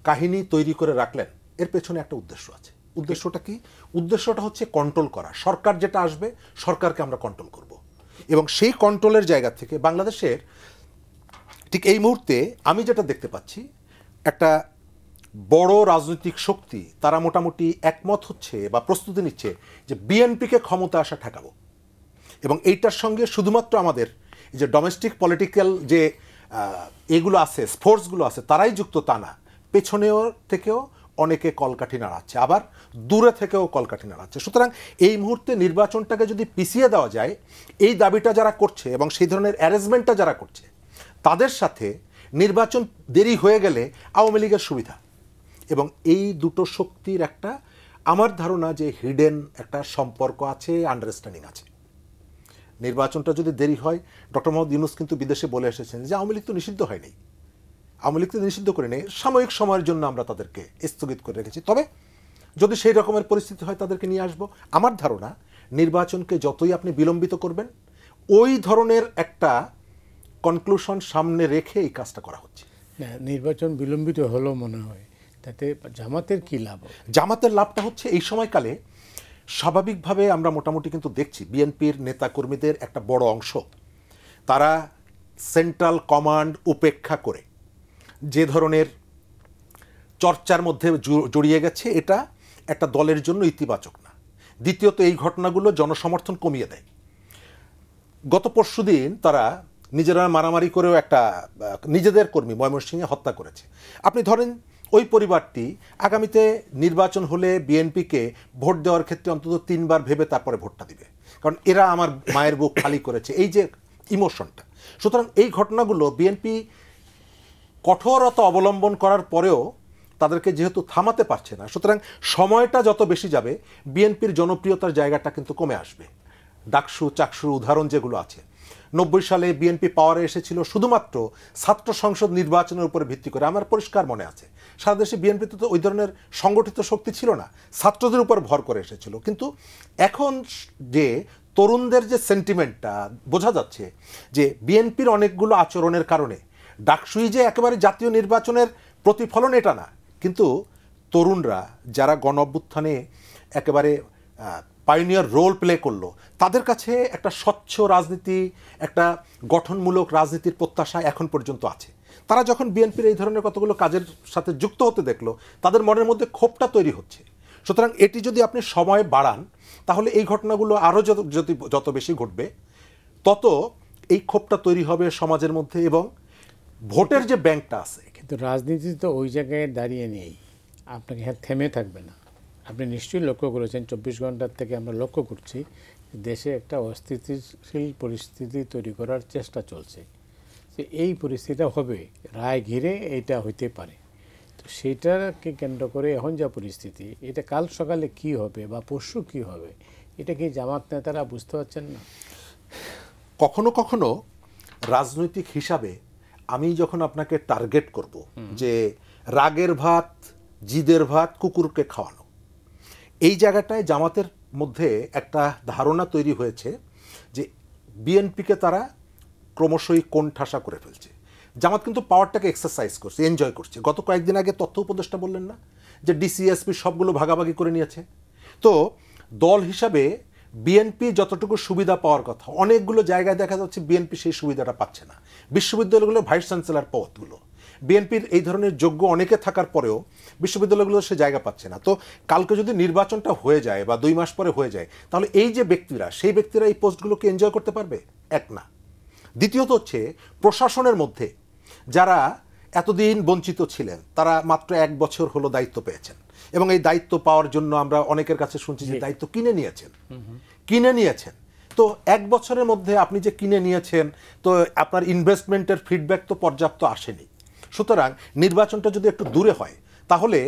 কাহিনী তৈরি করে রাখলেন, এর পেছনে একটা উদ্দেশ্য আছে। উদ্দেশ্যটা কি? উদ্দেশ্যটা হচ্ছে কন্ট্রোল করা। সরকার যেটা আসবে, সরকারকে আমরা কন্ট্রোল করব, এবং সেই কন্ট্রোলের জায়গা থেকে বাংলাদেশের ঠিক এই মুহূর্তে আমি যেটা দেখতে পাচ্ছি, একটা বড় রাজনৈতিক শক্তি তারা মোটামুটি একমত হচ্ছে বা প্রস্তুতি নিচ্ছে যে বিএনপিকে ক্ষমতা আসা ঠেকাবো। এবং এইটার সঙ্গে শুধুমাত্র আমাদের এই যে ডোমেস্টিক পলিটিক্যাল যে এগুলো আছে, ফোর্সগুলো আছে, তারাই যুক্ত তা না, পেছনেও থেকেও অনেকে কলকাঠি নাড়াচ্ছে, আবার দূরে থেকেও কলকাঠি নাড়াচ্ছে। সুতরাং এই মুহূর্তে নির্বাচনটাকে যদি পিছিয়ে দেওয়া যায়, এই দাবিটা যারা করছে এবং সেই ধরনের অ্যারেঞ্জমেন্টটা যারা করছে, তাদের সাথে নির্বাচন দেরি হয়ে গেলে আওয়ামী লীগের সুবিধা। এবং এই দুটো শক্তির একটা, আমার ধারণা যে হিডেন একটা সম্পর্ক আছে, আন্ডারস্ট্যান্ডিং আছে। নির্বাচনটা যদি দেরি হয়, ডক্টর মোহাম্মদ ইউনূস কিন্তু বিদেশে বলে এসেছেন যে আওয়ামী লীগ তো নিষিদ্ধ হয়নি, আওয়ামী লীগ তো নিষিদ্ধ করে নেই, সাময়িক সময়ের জন্য আমরা তাদেরকে স্থগিত করে রেখেছি, তবে যদি সেই রকমের পরিস্থিতি হয় তাদেরকে নিয়ে আসবো। আমার ধারণা নির্বাচনকে যতই আপনি বিলম্বিত করবেন, ওই ধরনের একটা কনক্লুশন সামনে রেখে এই কাজটা করা হচ্ছে। নির্বাচন বিলম্বিত হলো মনে হয়, তাতে জামাতের কি লাভ? জামাতের লাভটা হচ্ছে এই সময়কালে স্বাভাবিকভাবে আমরা মোটামুটি কিন্তু দেখছি বিএনপির নেতাকর্মীদের একটা বড় অংশ তারা সেন্ট্রাল কমান্ড উপেক্ষা করে যে ধরনের চর্চার মধ্যে জড়িয়ে গেছে, এটা একটা দলের জন্য ইতিবাচক না। দ্বিতীয়ত, এই ঘটনাগুলো জনসমর্থন কমিয়ে দেয়। গত পরশুদিন তারা নিজেরা মারামারি করেও একটা নিজেদের কর্মী ময়মনসিংহে হত্যা করেছে। আপনি ধরেন ওই পরিবারটি আগামীতে নির্বাচন হলে বিএনপিকে ভোট দেওয়ার ক্ষেত্রে অন্তত 3 বার ভেবে তারপরে ভোটটা দিবে, কারণ এরা আমার মায়ের বুক খালি করেছে, এই যে ইমোশনটা। সুতরাং এই ঘটনাগুলো বিএনপি কঠোরতা অবলম্বন করার পরেও তাদেরকে যেহেতু থামাতে পারছে না, সুতরাং সময়টা যত বেশি যাবে বিএনপির জনপ্রিয়তার জায়গাটা কিন্তু কমে আসবে। ডাকসু চাকসুর উদাহরণ যেগুলো আছে, 90 সালে বিএনপি পাওয়ারে এসেছিল শুধুমাত্র ছাত্র সংসদ নির্বাচনের উপরে ভিত্তি করে। আমার পরিষ্কার মনে আছে, সারা দেশে বিএনপিতে তো ওই ধরনের সংগঠিত শক্তি ছিল না, ছাত্রদের উপর ভর করে এসেছিল। কিন্তু এখন যে তরুণদের যে সেন্টিমেন্টটা বোঝা যাচ্ছে, যে বিএনপির অনেকগুলো আচরণের কারণে ডাকসুই যে একেবারে জাতীয় নির্বাচনের প্রতিফলন এটা না, কিন্তু তরুণরা যারা গণ অভ্যুত্থানে একেবারে পাইনিয়ার রোল প্লে করলো, তাদের কাছে একটা স্বচ্ছ রাজনীতি, একটা গঠনমূলক রাজনীতির প্রত্যাশা এখন পর্যন্ত আছে। তারা যখন বিএনপির এই ধরনের কতগুলো কাজের সাথে যুক্ত হতে দেখলো, তাদের মনের মধ্যে ক্ষোভটা তৈরি হচ্ছে। সুতরাং এটি যদি আপনি সময় বাড়ান, তাহলে এই ঘটনাগুলো আরও যত বেশি ঘটবে, তত এই ক্ষোভটা তৈরি হবে সমাজের মধ্যে, এবং ভোটের যে ব্যাংকটা আছে। কিন্তু রাজনীতি তো ওই জায়গায় দাঁড়িয়ে নেই, আপনাকে থেমে থাকবে না। আপনি নিশ্চয়ই লক্ষ্য করেছেন, 24 ঘন্টার থেকে আমরা লক্ষ্য করছি দেশে একটা অস্থিতিশীল পরিস্থিতি তৈরি করার চেষ্টা চলছে। যে এই পরিস্থিতিটা হবে, রায় ঘিরে এইটা হইতে পারে। তো সেইটাকে কেন্দ্র করে এখন যা পরিস্থিতি, এটা কাল সকালে কি হবে বা পরশু কি হবে, এটা কি জামাত নেতারা বুঝতে পারছেন না? কখনো কখনো রাজনৈতিক হিসাবে আমি যখন আপনাকে টার্গেট করব যে রাগের ভাত, জিদের ভাত কুকুরকে খাওয়ানো, এই জায়গাটায় জামাতের মধ্যে একটা ধারণা তৈরি হয়েছে যে বিএনপিকে তারা ক্রমশই কোণঠাসা করে ফেলছে। জামাত কিন্তু পাওয়ারটাকে এক্সারসাইজ করছে, এনজয় করছে। গত কয়েকদিন আগে তথ্য উপদেষ্টা বললেন না যে ডিসিএসপি সবগুলো ভাগাভাগি করে নিয়েছে। তো দল হিসাবে বিএনপি যতটুকু সুবিধা পাওয়ার কথা, অনেকগুলো জায়গায় দেখা যাচ্ছে বিএনপি সেই সুবিধাটা পাচ্ছে না। বিশ্ববিদ্যালয়গুলো ভাইস চ্যান্সেলর পদগুলো বিএনপির এই ধরনের যোগ্য অনেকে থাকার পরেও বিশ্ববিদ্যালয়গুলো সে জায়গা পাচ্ছে না। তো কালকে যদি নির্বাচনটা হয়ে যায় বা 2 মাস পরে হয়ে যায়, তাহলে এই যে ব্যক্তিরা, সেই ব্যক্তিরা এই পোস্টগুলোকে এনজয় করতে পারবে? এক না। দ্বিতীয়ত হচ্ছে প্রশাসনের মধ্যে যারা এতদিন বঞ্চিত ছিলেন, তারা মাত্র 1 বছর হলো দায়িত্ব পেয়েছেন, এবং এই দায়িত্ব পাওয়ার জন্য আমরা অনেকের কাছে শুনছি যে দায়িত্ব কিনে নিয়েছেন। তো 1 বছরের মধ্যে আপনি যে কিনে নিয়েছেন, তো আপনার ইনভেস্টমেন্টের ফিডব্যাক তো পর্যাপ্ত আসেনি। সুতরাং নির্বাচনটা যদি একটু দূরে হয়, তাহলে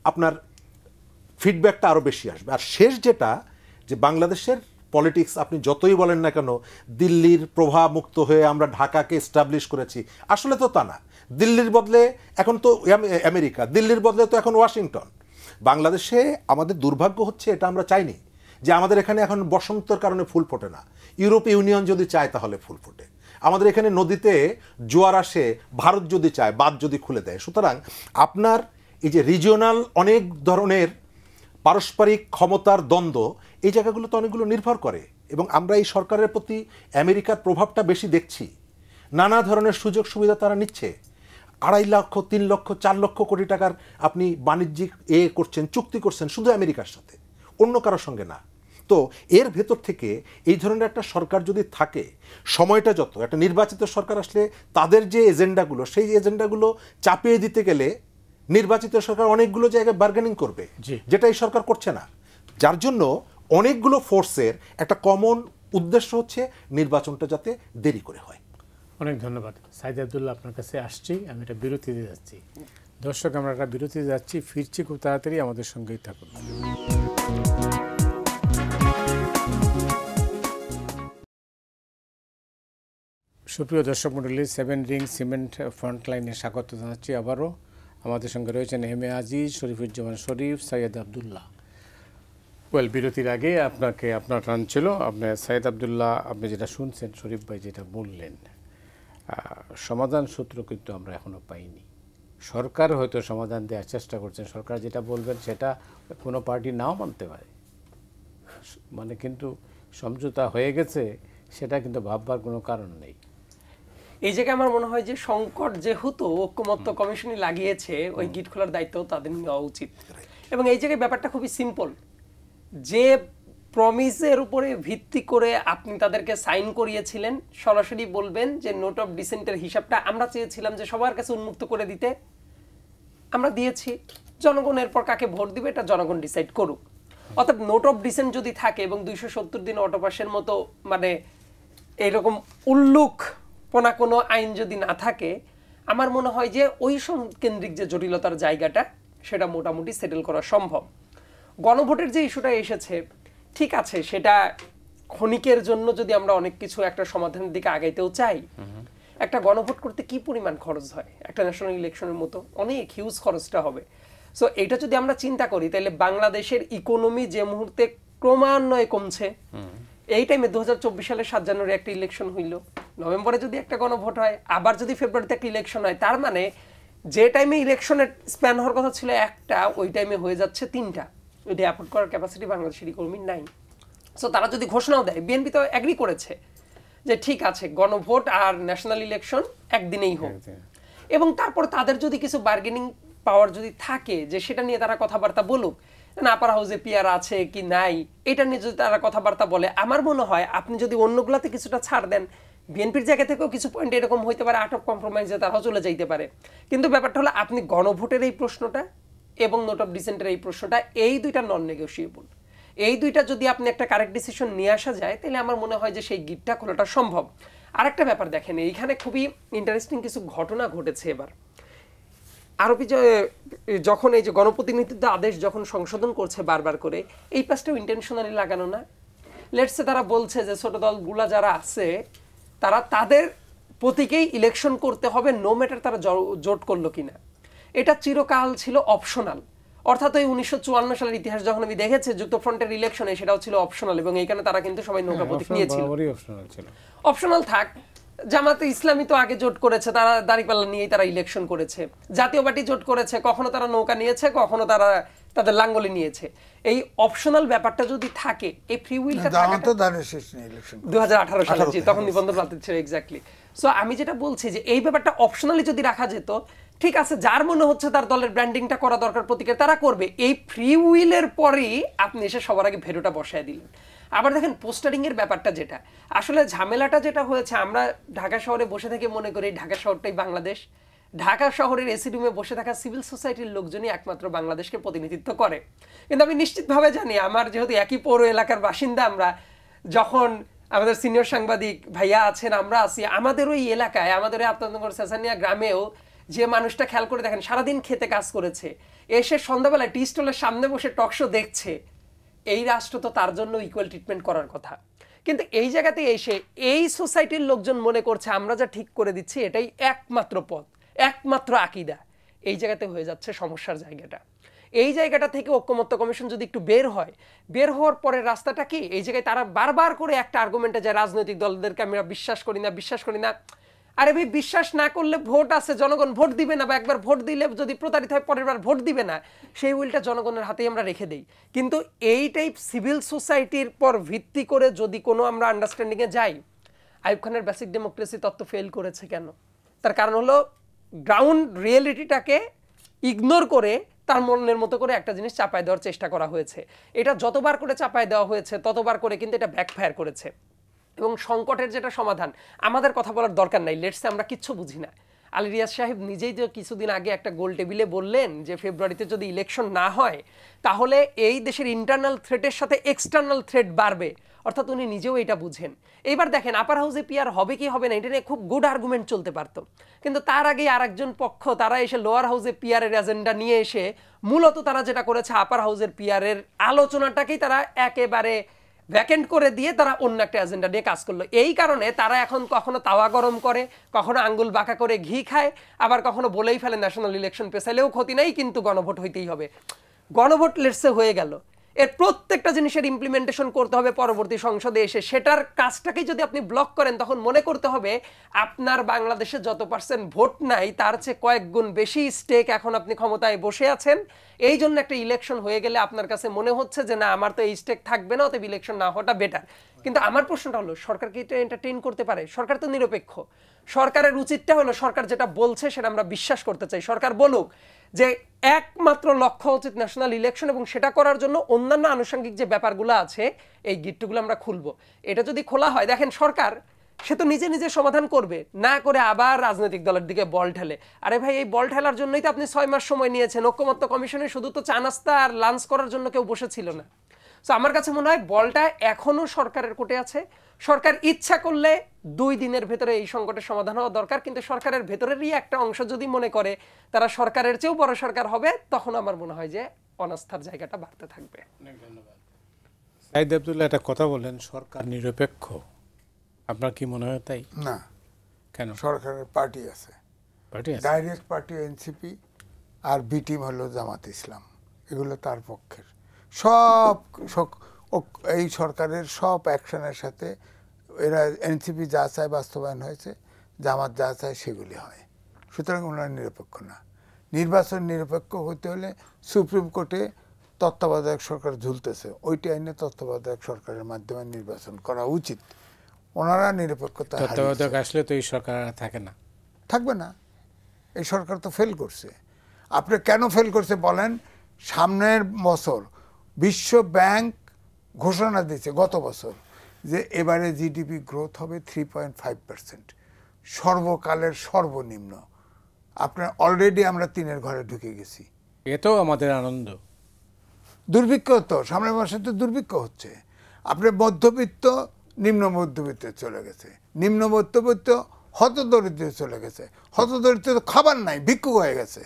আপনার ফিডব্যাকটা আরও বেশি আসবে। আর শেষ যেটা, যে বাংলাদেশের পলিটিক্স আপনি যতই বলেন না কেন দিল্লির প্রভাব মুক্ত হয়ে আমরা ঢাকাকে এস্টাবলিশ করেছি, আসলে তো তা না। দিল্লির বদলে এখন তো আমেরিকা, দিল্লির বদলে তো এখন ওয়াশিংটন। বাংলাদেশে আমাদের দুর্ভাগ্য হচ্ছে, এটা আমরা চাইনি যে আমাদের এখানে এখন বসন্তের কারণে ফুল ফোটে না, ইউরোপীয় ইউনিয়ন যদি চায় তাহলে ফুল ফোটে। আমাদের এখানে নদীতে জোয়ার আসে, ভারত যদি চায় বাঁধ যদি খুলে দেয়। সুতরাং আপনার এই যে রিজিওনাল অনেক ধরনের পারস্পরিক ক্ষমতার দ্বন্দ্ব, এই জায়গাগুলো তো অনেকগুলো নির্ভর করে। এবং আমরা এই সরকারের প্রতি আমেরিকার প্রভাবটা বেশি দেখছি। নানা ধরনের সুযোগ সুবিধা তারা নিচ্ছে। 2.5 লক্ষ 3 লক্ষ 4 লক্ষ কোটি টাকার আপনি বাণিজ্যিক করছেন, চুক্তি করছেন শুধু আমেরিকার সাথে, অন্য কারোর সঙ্গে না। তো এর ভেতর থেকে এই ধরনের একটা সরকার যদি থাকে, সময়টা যত একটা নির্বাচিত সরকার আসলে তাদের যে এজেন্ডাগুলো, সেই এজেন্ডাগুলো চাপিয়ে দিতে গেলে নির্বাচিত সরকার অনেকগুলো জায়গায় বার্গেনিং করবে, যেটা এই সরকার করছে না। যার জন্য অনেকগুলো ফোর্সের একটা কমন উদ্দেশ্য হচ্ছে নির্বাচনটা যাতে দেরি করে হয়। অনেক ধন্যবাদ সাইদ আব্দুল্লাহ, আপনার কাছে আসছি। আমি একটা বিরতিতে যাচ্ছি। দর্শক, আমরা একটা বিরতিতে যাচ্ছি, ফিরছি খুব তাড়াতাড়ি, আমাদের সঙ্গেই থাকুন। সুপ্রিয় দর্শক মণ্ডলী, 7 রিং সিমেন্ট ফ্রন্টলাইনে স্বাগত জানাচ্ছি আবারও। আমাদের সঙ্গে রয়েছেন এম.এ. আজিজ, শরীফুজ্জামান শরীফ, সাইদ আব্দুল্লাহ। বিরতির আগে আপনাকে আপনার টান ছিল, আপনার সাইদ আব্দুল্লাহ, আপনি যেটা শুনছেন, শরীফ ভাই যেটা বললেন, সমাধান সূত্র কিন্তু আমরা এখনও পাইনি। সরকার হয়তো সমাধান দেওয়ার চেষ্টা করছেন, সরকার যেটা বলবেন সেটা কোনো পার্টি নাও মানতে পারে, মানে কিন্তু সমঝোতা হয়ে গেছে সেটা কিন্তু ভাববার কোনো কারণ নেই। এই জায়গায় আমার মনে হয় যে সংকট যেহেতু ঐক্যমত্য কমিশনই লাগিয়েছে, ওই গিট খোলার দায়িত্ব তাদের নেওয়া উচিত। এবং এই জায়গায় ব্যাপারটা খুবই সিম্পল, যে প্রমিসের উপরে ভিত্তি করে আপনি তাদেরকে সাইন করিয়েছিলেন, সরাসরি বলবেন যে নোট অফ ডিসেন্টের হিসাবটা আমরা চেয়েছিলাম যে সবার কাছে উন্মুক্ত করে দিতে, আমরা দিয়েছি, জনগণ এরপর কাকে ভোট দিবে এটা জনগণ ডিসাইড করুক। অর্থাৎ নোট অফ ডিসেন্ট যদি থাকে এবং 270 দিন অটোপাসের মতো মানে এরকম উল্লুকপনা কোনো আইন যদি না থাকে, আমার মনে হয় যে ওই কেন্দ্রিক যে জটিলতার জায়গাটা সেটা মোটামুটি সেটেল করা সম্ভব। গণভোটের যে ইস্যুটা এসেছে, ঠিক আছে, সেটা ক্ষণিকের জন্য যদি আমরা অনেক কিছু একটা সমাধানের দিকে আগাইতেও চাই, একটা গণভোট করতে কি পরিমাণ খরচ হয়, একটা ন্যাশনাল ইলেকশনের মতো অনেক হিউজ খরচটা হবে। সো এটা যদি আমরা চিন্তা করি, তাহলে বাংলাদেশের ইকোনমি যে মুহূর্তে ক্রমান্বয়ে কমছে, এই টাইমে 2024 সালের 7 জানুয়ারি একটা ইলেকশন হইল, নভেম্বরে যদি একটা গণভোট হয়, আবার যদি ফেব্রুয়ারিতে একটা ইলেকশন হয়, তার মানে যে টাইমে ইলেকশনের স্প্যান হওয়ার কথা ছিল একটা, ওই টাইমে হয়ে যাচ্ছে 3টা। ওইটা অ্যাফোর্ড করার ক্যাপাসিটি বাংলাদেশের ইকোনমির নাই। সো তারা যদি ঘোষণাও দেয়, বিএনপি তো এগ্রি করেছে যে ঠিক আছে গণভোট আর ন্যাশনাল ইলেকশন একদিনেই হোক, এবং তারপর তাদের যদি কিছু বার্গেনিং পাওয়ার যদি থাকে যে সেটা নিয়ে তারা কথাবার্তা বলুক, না আপার হাউসে পিআর আছে কি নাই এটা নিয়ে যদি তারা কথাবার্তা বলে, আমার মনে হয় আপনি যদি অন্যগুলাতে কিছুটা ছাড় দেন, বিএনপির জায়গা থেকেও কিছু পয়েন্ট এরকম হইতে পারে আউট অফ কম্প্রোমাইজে তারাও চলে যাইতে পারে। কিন্তু ব্যাপারটা হলো আপনি গণভোটের এই প্রশ্নটা এবং নোট অফ ডিসেন্টের এই প্রশ্নটা, এই দুইটা নন নেগোশিয়েবল, এই দুইটা যদি আপনি একটা কারেক্ট ডিসিশন নিয়ে আসা যায়, তাহলে আমার মনে হয় যে সেই গিটটা খোলাটা সম্ভব। আরেকটা ব্যাপার দেখেন, এইখানে খুবই ইন্টারেস্টিং কিছু ঘটনা ঘটেছে এবার। আরবি যখন এই যে গণপ্রতিনিধিত্ব আদেশ যখন সংশোধন করছে বারবার করে, এই পাশটাও ইন্টেনশনালি লাগানো না। লেটসে তারা বলছে যে ছোট দলগুলা যারা আছে তারা তাদের প্রতীকেই ইলেকশন করতে হবে, নো ম্যাটার তারা জোট করলো কিনা। এটা চিরকাল ছিল অপশনাল, অর্থাৎ ওই 1954 সালের ইতিহাস যখন আমি দেখেছি যুক্তফ্রন্টের ইলেকশনে, সেটাও ছিল অপশনাল, এবং এইখানে তারা কিন্তু সবাই নৌকা প্রতীক নিয়েছিল। অপশনাল থাক, জামাতে ইসলামী তো আগে জোট করেছে, তারা দাঁড়িপাল্লা নিয়েই তারা ইলেকশন করেছে। জাতীয় পার্টি জোট করেছে, কখনো তারা নৌকা নিয়েছে, কখনো তারা তাদের লাঙ্গলে নিয়েছে। এই অপশনাল ব্যাপারটা যদি থাকে, এই ফ্রি উইলটা থাকে 2018 সালে, তখন নিবন্ধন বাতিল ছিল এক্স্যাক্টলি। সো আমি যেটা বলছি যে এই ব্যাপারটা অপশনালি যদি রাখা যেত, ঠিক আছে, যার মনে হচ্ছে তার দলের ব্র্যান্ডিংটা করা দরকার প্রতীকের, তারা করবে। এই ফ্রি উইলের পরেই আপনি এসে সবার আগে ভেটোটা বসায় দিলেন। আবার দেখেন পোস্টারিং এর ব্যাপারটা, যেটা আসলে ঝামেলাটা যেটা হয়েছে, আমরা ঢাকা শহরে বসে থেকে মনে করি ঢাকা শহরটাই বাংলাদেশ, ঢাকা শহরের এসি রুমে বসে থাকা সিভিল সোসাইটির লোকজনই একমাত্র বাংলাদেশকে প্রতিনিধিত্ব করে। কিন্তু আমি নিশ্চিতভাবে জানি, আমার যেহেতু একই পৌর এলাকার বাসিন্দা, আমরা যখন আমাদের সিনিয়র সাংবাদিক ভাইয়া আছেন, আমরা আছি, আমাদের ওই এলাকায়, আমাদের ওই আত্মনগর সেসানিয়া গ্রামেও যে মানুষটা খেয়াল করে দেখেন সারাদিন খেতে কাজ করেছে, এসে সন্ধ্যাবেলায় টি স্টলের সামনে বসে টকশো দেখছে, এই রাষ্ট্র তো তার জন্য ইকুয়াল ট্রিটমেন্ট করার কথা। কিন্তু এই জায়গাতে এসে এই সোসাইটির লোকজন মনে করছে আমরা যা ঠিক করে দিচ্ছি এটাই একমাত্র পথ, একমাত্র আকীদা। এই জায়গাতে হয়ে যাচ্ছে সমস্যার জায়গাটা। এই জায়গাটা থেকে ঐকমত্য কমিশন যদি একটু বের হয়, বের হওয়ার পরে রাস্তাটা কি, এই জায়গায় তারা বারবার করে একটা আর্গুমেন্টে যায় রাজনৈতিক দলদেরকে আমরা বিশ্বাস করি না। আরে ভাই, বিশ্বাস না করলে ভোট আছে, জনগণ ভোট দিবে না, বা একবার ভোট দিলে যদি প্রতারিত হয় পরের বার ভোট দিবে না, সেই উইলটা জনগণের হাতেই আমরা রেখে দেই। কিন্তু এই টাইপ সিভিল সোসাইটির পর ভিত্তি করে যদি কোনো আমরা আন্ডারস্ট্যান্ডিংয়ে যাই, আইয়ুব খানের বেসিক ডেমোক্রেসি তত্ত্ব ফেল করেছে কেন? তার কারণ হলো গ্রাউন্ড রিয়েলিটিটাকে ইগনোর করে তার মনের মতো করে একটা জিনিস চাপায় দেওয়ার চেষ্টা করা হয়েছে। এটা যতবার করে চাপায় দেওয়া হয়েছে ততবার করে কিন্তু এটা ব্যাকফায়ার করেছে। এবং সংকটের যেটা সমাধান, আমাদের কথা বলার দরকার নাই, লেটসে আমরা কিচ্ছু বুঝি না। আলী রিয়াজ সাহেব নিজেই যে কিছুদিন আগে একটা গোল টেবিলে বললেন যে ফেব্রুয়ারিতে যদি ইলেকশন না হয় তাহলে এই দেশের ইন্টারনাল থ্রেটের সাথে এক্সটার্নাল থ্রেট বাড়বে, অর্থাৎ উনি নিজেও এটা বুঝেন। এইবার দেখেন আপার হাউসে পিআর হবে কি হবে না এটা নিয়ে খুব গুড আর্গুমেন্ট চলতে পারতো, কিন্তু তার আগে আরেকজন পক্ষ তারা এসে লোয়ার হাউসে পিআরের এজেন্ডা নিয়ে এসে মূলত তারা যেটা করেছে আপার হাউসের পিআরের আলোচনাটাকেই তারা একেবারে ভ্যাকেন্ট করে দিয়ে তারা অন্য একটা এজেন্ডা নিয়ে কাজ করলো। এই কারণে তারা এখন কখনো তাওয়া গরম করে, কখনো আঙ্গুল বাঁকা করে ঘি খায়, আবার কখনো বলেই ফেলে ন্যাশনাল ইলেকশন পেছাইলেও ক্ষতি নাই, কিন্তু গণভোট হইতেই হবে। গণভোট লেটসে হয়ে গেল, এর প্রত্যেকটা জিনিসের ইমপ্লিমেন্টেশন করতে হবে পরবর্তী সংসদে এসে, সেটার কাজটাকেই যদি আপনি ব্লক করেন তখন মনে করতে হবে আপনার বাংলাদেশে যত পার্সেন্ট ভোট নাই তার চেয়ে কয়েক গুণ বেশি স্টেক এখন আপনি ক্ষমতায় বসে আছেন। এই জন্য একটা ইলেকশন হয়ে গেলে আপনার কাছে মনে হচ্ছে যে না আমার তো এই স্টেক থাকবে না, অতএব ইলেকশন না হওয়াটা বেটার। কিন্তু আমার প্রশ্নটা হলো সরকার কি এটা এন্টারটেইন করতে পারে? সরকার তো নিরপেক্ষ। সরকারের উচিতটা হলো সরকার যেটা বলছে সেটা আমরা বিশ্বাস করতে চাই। সরকার বলুক যে একমাত্র লক্ষ্য উচিত ন্যাশনাল ইলেকশন, এবং সেটা করার জন্য অন্যান্য আনুষঙ্গিক যে ব্যাপারগুলো আছে এই গিট্টুগুলো আমরা খুলবো। এটা যদি খোলা হয়, দেখেন সরকার সে তো নিজে নিজে সমাধান করবে, না করে আবার রাজনৈতিক দলের দিকে বল ঠেলে। আরে ভাই, এই বল ঠেলার জন্যই তো আপনি 6 মাস সময় নিয়েছেন। ঐকমত্য কমিশনে শুধু তো চা নাস্তা আর লাঞ্চ করার জন্য কেউ বসেছিল না। সো আমার কাছে মনে হয় বলটা এখনো সরকারের কোর্টে আছে। সরকার ইচ্ছা করলে 2 দিনের ভেতরে এই সংকটের সমাধান হওয়া দরকার, কিন্তু সরকারের ভেতরেরই একটা অংশ যদি মনে করে তারা সরকারের চেয়েও বড় সরকার হবে, তখন আমার মনে হয় যে অনাস্থার জায়গাটা বাড়তে থাকবে। ধন্যবাদ। সাইদ আব্দুল্লাহ একটা কথা বলেন, সরকার নিরপেক্ষ, আপনার কি মনে হয় তাই? না, কেন? সরকারের পার্টি আছে, পার্টি আছে? ডাইরেক্ট পার্টি এনসিপি, আর বি টিম হলো জামাত ইসলাম, এগুলো তার পক্ষের। সব এই সরকারের সব অ্যাকশনের সাথে এরা এনসিপি যা চায় বাস্তবায়ন হয়েছে, জামাত যা চায় সেগুলি হয়। সুতরাং ওনারা নিরপেক্ষ না। নির্বাচন নিরপেক্ষ হতে হলে সুপ্রিম কোর্টে তত্ত্বাবধায়ক সরকার ঝুলতেছে, ওইটি আইনে তত্ত্বাবধায়ক সরকারের মাধ্যমে নির্বাচন করা উচিত। ওনারা নিরপেক্ষতা তত্ত্বাবধায়ক আসলে তো এই সরকার আর থাকে না, থাকবে না। এই সরকার তো ফেল করছে। আপনি কেন ফেল করছে বলেন? সামনের বছর বিশ্ব ব্যাংক ঘোষণা দিয়েছে গত বছর যে এবারে জিডিপি গ্রোথ হবে 3.5%, সর্বকালের সর্বনিম্ন। আপনার অলরেডি আমরা 3-এর ঘরে ঢুকে গেছি। এতেও আমাদের আনন্দ। দুর্ভিক্ষ তো সামনের মাসে তো দুর্ভিক্ষ হচ্ছে। আপনি মধ্যবিত্ত নিম্ন মধ্যবিত্তে চলে গেছে, নিম্ন মধ্যবিত্ত হতদরিদ্রে চলে গেছে, হতদরিদ্র তো খাবার নাই, ভিক্ষুক হয়ে গেছে,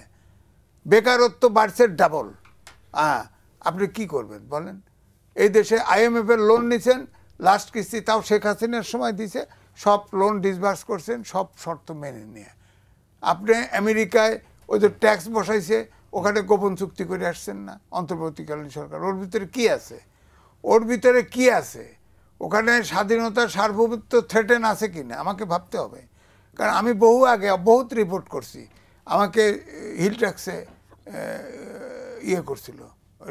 বেকারত্ব বাড়ছে ডাবল। আপনি কি করবেন বলেন? এই দেশে IMF এর লোন নিছেন, লাস্ট কিস্তি তাও শেখ হাসিনার সময় দিছে, সব লোন ডিসবার্স করছেন সব শর্ত মেনে নিয়ে। আপনি আমেরিকায় ওই যে ট্যাক্স বসাইছে, ওখানে গোপন চুক্তি করে আসছেন না অন্তর্বর্তীকালীন সরকার? ওর ভিতরে কি আছে? ওর ভিতরে কি আছে? ওখানে স্বাধীনতার সার্বভৌমত্ব থ্রেটেন আছে কি না আমাকে ভাবতে হবে। কারণ আমি বহু আগে বহুত রিপোর্ট করছি, আমাকে হিল ট্যাক্সে করছিল,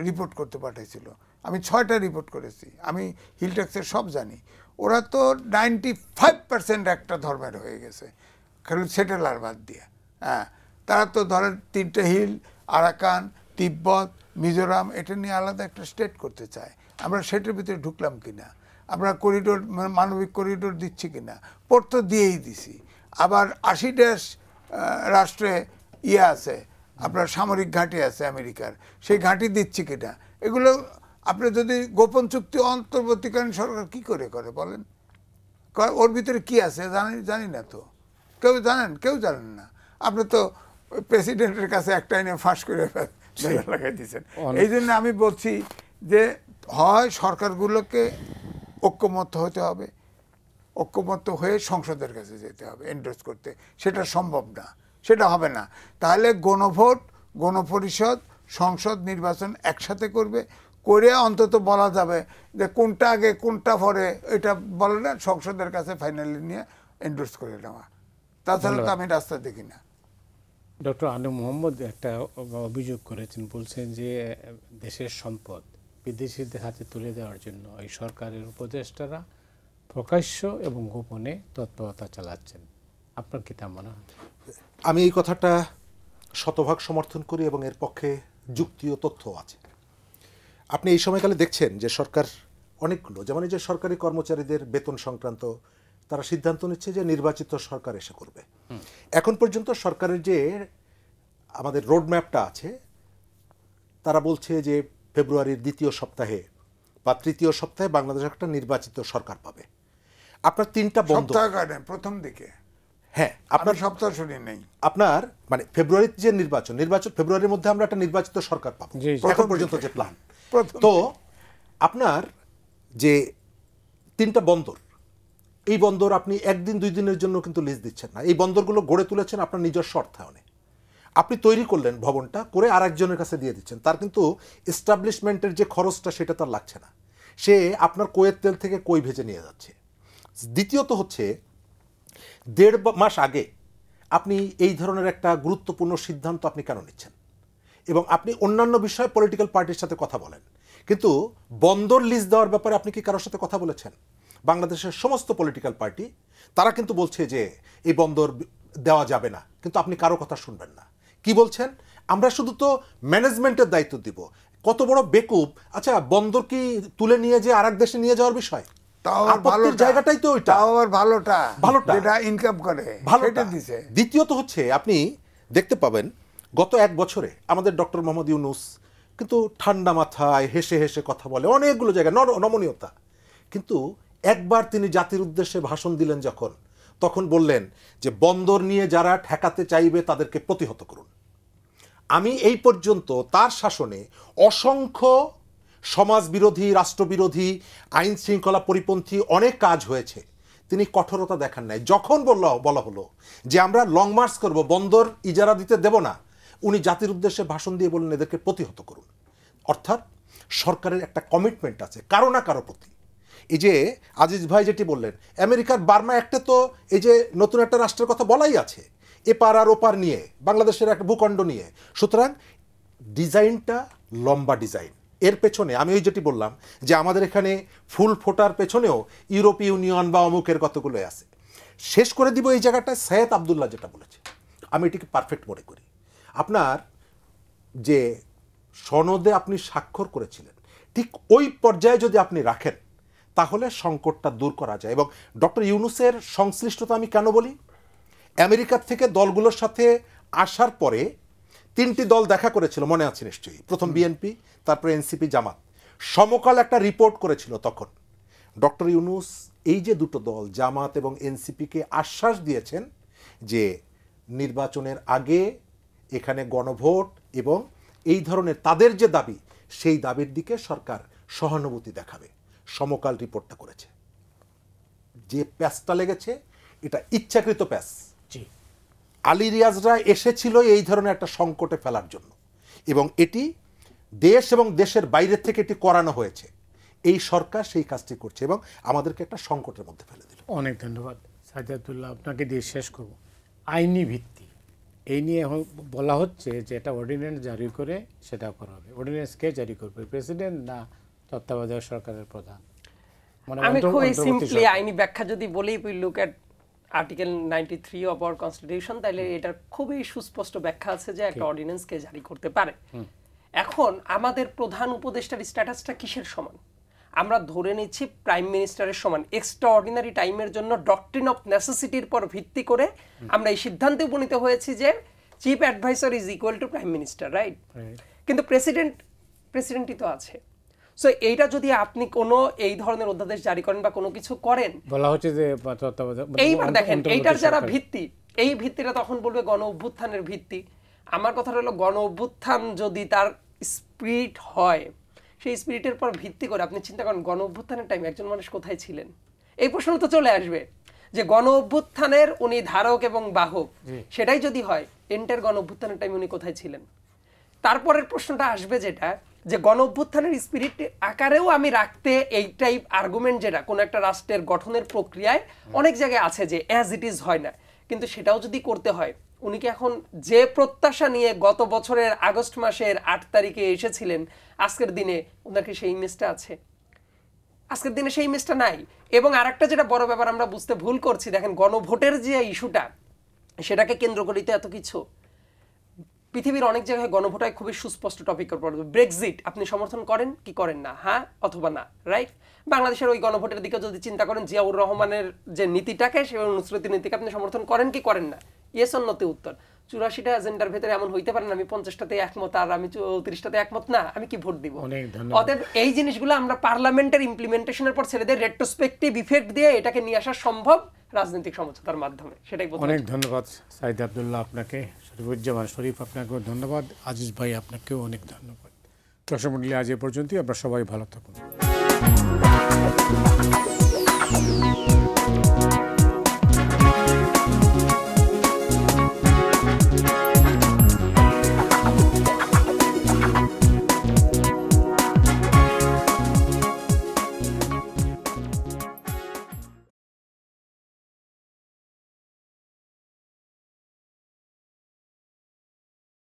রিপোর্ট করতে পাঠাইছিল। আমি 6টা রিপোর্ট করেছি, আমি হিল ট্যাক্সের সব জানি। ওরা তো 95% একটা ধর্মের হয়ে গেছে, খালি সেটেলার বাদ দিয়ে। তারা তো ধরেন 3টে হিল, আরাকান, তিব্বত, মিজোরাম, এটা নিয়ে আলাদা একটা স্টেট করতে চায়। আমরা সেটার ভিতরে ঢুকলাম কিনা, আমরা করিডোর মানবিক করিডোর দিচ্ছি কিনা? পর তো দিয়েই দিছি। আবার 80টা রাষ্ট্রে আছে, আপনার সামরিক ঘাঁটি আছে আমেরিকার, সেই ঘাঁটি দিচ্ছি কিনা? এগুলো আপনি যদি গোপন চুক্তি অন্তর্বর্তীকালীন সরকার কি করে বলেন? ওর ভিতরে কি আছে জানি না তো। কেউ জানেন? কেউ জানেন না। আপনি তো প্রেসিডেন্টের কাছে একটা এনে ফাঁস করে লাগাই দিচ্ছেন। এই জন্য আমি বলছি যে হয় সরকারগুলোকে ঐক্যমত্য হতে হবে, ঐক্যমত্য হয়ে সংসদের কাছে যেতে হবে এন্ডোর্স করতে। সেটা সম্ভব না, সেটা হবে না। তাহলে গণভোট, গণপরিষদ, সংসদ নির্বাচন একসাথে করবে, করে অন্তত বলা যাবে যে কোনটা আগে কোনটা পরে, এটা বলে না, সংসদের কাছে ফাইনালি নিয়ে এন্ডোর্স করে নেওয়া। তাছাড়া তো আমি রাস্তা দেখি না। ডক্টর আনু মোহাম্মদ একটা অভিযোগ করেছেন, বলছেন যে দেশের সম্পদ বিদেশিদের হাতে তুলে দেওয়ার জন্য এই সরকারের উপদেষ্টারা প্রকাশ্য এবং গোপনে তৎপরতা চালাচ্ছেন। আপনার কি তা মনে হয়? আমি এই কথাটা শতভাগ সমর্থন করি এবং এর পক্ষে যুক্তি ও তথ্য আছে। আপনি এই সময়কালে দেখছেন যে সরকার অনেকগুলো, যেমন এই যে সরকারি কর্মচারীদের বেতন সংক্রান্ত তারা সিদ্ধান্ত নিচ্ছে যে নির্বাচিত সরকার এসে করবে। এখন পর্যন্ত সরকারের যে আমাদের রোডম্যাপটা আছে, তারা বলছে যে ফেব্রুয়ারির দ্বিতীয় সপ্তাহে বা তৃতীয় সপ্তাহে বাংলাদেশ একটা নির্বাচিত সরকার পাবে। আপনার 3টা বন্ধ প্রথম দিকে, হ্যাঁ আপনার সপ্তাহ শুনি নেই, আপনার মানে ফেব্রুয়ারির যে নির্বাচন ফেব্রুয়ারির মধ্যে আমরা একটা নির্বাচিত সরকার পাবো এখন পর্যন্ত যে প্ল্যান। তো আপনার যে 3টা বন্দর, এই বন্দর আপনি একদিন 2 দিনের জন্য কিন্তু লিজ দিচ্ছেন না। এই বন্দরগুলো গড়ে তুলেছেন আপনার নিজস্ব অর্থায়নে। আপনি তৈরি করলেন ভবনটা, করে আরেকজনের কাছে দিয়ে দিচ্ছেন, তার কিন্তু এস্টাবলিশমেন্টের যে খরচটা সেটা তার লাগছে না। সে আপনার কইয়ের তেল থেকে কই ভেজে নিয়ে যাচ্ছে। দ্বিতীয়ত হচ্ছে 1.5 মাস আগে আপনি এই ধরনের একটা গুরুত্বপূর্ণ সিদ্ধান্ত আপনি কেন নিচ্ছেন? এবং আপনি অন্যান্য বিষয়ে পলিটিক্যাল পার্টির সাথে কথা বলেন, কিন্তু বন্দর লিজ দেওয়ার ব্যাপারে আপনি কি কারোর সাথে কথা বলেছেন? বাংলাদেশের সমস্ত পলিটিক্যাল পার্টি তারা কিন্তু বলছে যে এই বন্দর দেওয়া যাবে না, কিন্তু আপনি কারো কথা শুনবেন না। কি বলছেন? আমরা শুধু তো ম্যানেজমেন্টের দায়িত্ব দিব। কত বড় বেকুব! আচ্ছা, বন্দর কি তুলে নিয়ে যে আরেক দেশে নিয়ে যাওয়ার বিষয়? জায়গাটাই তো ওইটা, ভালোটা যেটা ইনকাম করে সেটা দিছে। দ্বিতীয়ত হচ্ছে আপনি দেখতে পাবেন গত 1 বছরে আমাদের ডক্টর মোহাম্মদ ইউনূস কিন্তু ঠান্ডা মাথায় হেসে হেসে কথা বলে অনেকগুলো জায়গায়, নমনীয়তা। কিন্তু একবার তিনি জাতির উদ্দেশ্যে ভাষণ দিলেন যখন, তখন বললেন যে বন্দর নিয়ে যারা ঠেকাতে চাইবে তাদেরকে প্রতিহত করুন। আমি এই পর্যন্ত তার শাসনে অসংখ্য সমাজবিরোধী, রাষ্ট্রবিরোধী, আইন শৃঙ্খলা পরিপন্থী অনেক কাজ হয়েছে, তিনি কঠোরতা দেখান নাই। যখন বলা হলো যে আমরা লং মার্চ করব, বন্দর ইজারা দিতে দেব না, উনি জাতির উদ্দেশ্যে ভাষণ দিয়ে বললেন এদেরকে প্রতিহত করুন। অর্থাৎ সরকারের একটা কমিটমেন্ট আছে কারো না কারো প্রতি। এই যে আজিজ ভাই যেটি বললেন, আমেরিকার বার্মা একটা তো এই যে নতুন একটা রাষ্ট্রের কথা বলাই আছে, এপার আর ওপার নিয়ে, বাংলাদেশের একটা ভূখণ্ড নিয়ে। সুতরাং ডিজাইনটা লম্বা ডিজাইন। এর পেছনে আমি ওই যেটি বললাম যে আমাদের এখানে ফুল ফোটার পেছনেও ইউরোপীয় ইউনিয়ন বা অমুকের কতগুলো আছে। শেষ করে দিব এই জায়গাটায় সৈয়দ আবদুল্লাহ যেটা বলেছে, আমি এটিকে পারফেক্ট মনে করি। আপনার যে সনদে আপনি স্বাক্ষর করেছিলেন, ঠিক ওই পর্যায়ে যদি আপনি রাখেন তাহলে সংকটটা দূর করা যায়। এবং ডক্টর ইউনূসের সংশ্লিষ্টতা আমি কেন বলি, আমেরিকার থেকে দলগুলোর সাথে আসার পরে 3টি দল দেখা করেছিল, মনে আছে নিশ্চয়ই। প্রথম বিএনপি, তারপরে এনসিপি, জামাত। সমকাল একটা রিপোর্ট করেছিল তখন। ডক্টর ইউনূস এই যে 2টো দল জামাত এবং এনসিপিকে আশ্বাস দিয়েছেন যে নির্বাচনের আগে এখানে গণভোট এবং এই ধরনের তাদের যে দাবি, সেই দাবির দিকে সরকার সহানুভূতি দেখাবে। সমকাল রিপোর্টটা করেছে। যে প্যাচটা লেগেছে এটা ইচ্ছাকৃত প্যাচ। আলী রিয়াজরা এসেছিল এই ধরনের একটা সংকটে ফেলার জন্য, এবং এটি দেশ এবং দেশের বাইরে থেকে এটি করানো হয়েছে। এই সরকার সেই কাজটি করছে এবং আমাদেরকে একটা সংকটের মধ্যে ফেলে দিল। অনেক ধন্যবাদ সাজ্জাদুল্লাহ। আপনাকে দিয়ে শেষ করব। আইনি ভিত্তি এই নিয়ে বলা হচ্ছে যে এটা অর্ডিন্যান্স জারি করে সেটা করা হবে। অর্ডিন্যান্স কে জারি করবে, প্রেসিডেন্ট না তত্ত্বাবধায়ক সরকারের প্রধান? আমি খুবই সিম্পলি আইনি ব্যাখ্যা যদি বলি, we look at article 93 of our constitution, তাহলে এটার খুবই সুস্পষ্ট ব্যাখ্যা আছে যে একটা অর্ডিন্যান্স কে জারি করতে পারে। এখন আমাদের প্রধান উপদেষ্টার স্ট্যাটাসটা কিসের সমান? আমরা ধরে নিচ্ছি প্রাইম মিনিস্টারের সমান। এক্সট্রা অর্ডিনারি টাইমের জন্য ডক্ট্রিন অফ নেসেসিটির পর ভিত্তি করে আমরা এই সিদ্ধান্তে উপনীত হয়েছি যে chief adviser is equal to prime minister, right? কিন্তু প্রেসিডেন্টই তো আছে। সো এইটা যদি আপনি কোনো এই ধরনের অধ্যাদেশ জারি করেন বা কোনো কিছু করেন, বলা হচ্ছে যে এইবার দেখেন এইটার যারা ভিত্তি, এই ভিত্তিটা তখন বলবে গণ অভ্যুত্থানের ভিত্তি। আমার কথা হলো গণ অভ্যুত্থান যদি তার স্পিরিট হয়, সেই স্পিরিটের পর ভিত্তি করে আপনি চিন্তা করেন গণ অভ্যুত্থানের টাইমে একজন মানুষ কোথায় ছিলেন। এই প্রশ্ন তো চলে আসবে যে গণ অভ্যুত্থানের উনি ধারক এবং বাহক, সেটাই যদি হয় এন্টার গণ অভ্যুত্থানের টাইমে উনি কোথায় ছিলেন। তারপরের প্রশ্নটা আসবে যেটা, যে গণ অভ্যুত্থানের স্পিরিট আকারেও আমি রাখতে এই টাইপ আর্গুমেন্ট যেটা কোন একটা রাষ্ট্রের গঠনের প্রক্রিয়ায় অনেক জায়গায় আছে যে অ্যাজ ইট ইজ হয় না, কিন্তু সেটাও যদি করতে হয়, উনি কি এখন যে প্রত্যাশা নিয়ে গত বছরের আগস্ট মাসের 8 তারিখে এসেছিলেন, আজকের দিনে ওনার কি সেই ইমেজটা আছে? আজকের দিনে সেই ইমেজটা নাই। এবং আরেকটা যেটা বড় ব্যাপার আমরা বুঝতে ভুল করছি, দেখেন গণভোটের যে ইস্যুটা, সেটাকে কেন্দ্র করেই তো এত কিছু। পৃথিবীর অনেক জায়গায় গণভোট হয় খুবই সুস্পষ্ট টপিকের পর। ব্রেক্সিট আপনি সমর্থন করেন কি করেন না, হ্যাঁ অথবা না, রাইট? বাংলাদেশের ওই গণভোটের দিকে যদি চিন্তা করেন, জিয়াউর রহমানের যে নীতিটাকে, সেই নুসরতের নীতিকে আপনি সমর্থন করেন কি করেন না, ইয়েস অর নোতে উত্তর। 84টা এজেন্ডার ভেতরে এমন হইতে পারে না আমি 50টাতে একমত আর আমি 34টাতে একমত না, আমি কি ভোট দিব? অতএব এই জিনিসগুলো আমরা পার্লামেন্টের ইমপ্লিমেন্টেশনের পর ছেড়ে দিয়ে রেট্রোস্পেক্টিভ ইফেক্ট দিয়ে এটাকে নিয়ে আসা সম্ভব রাজনৈতিক সমঝোতার মাধ্যমে। সেটাই অনেক ধন্যবাদ সাইদ আব্দুল্লাহ আপনাকে, শরীফুজ্জামান শরীফ আপনাকেও ধন্যবাদ, আজিজ ভাই আপনাকেও অনেক ধন্যবাদ। দর্শক মণ্ডলী, আজ এ পর্যন্তই। আপনারা সবাই ভালো থাকুন।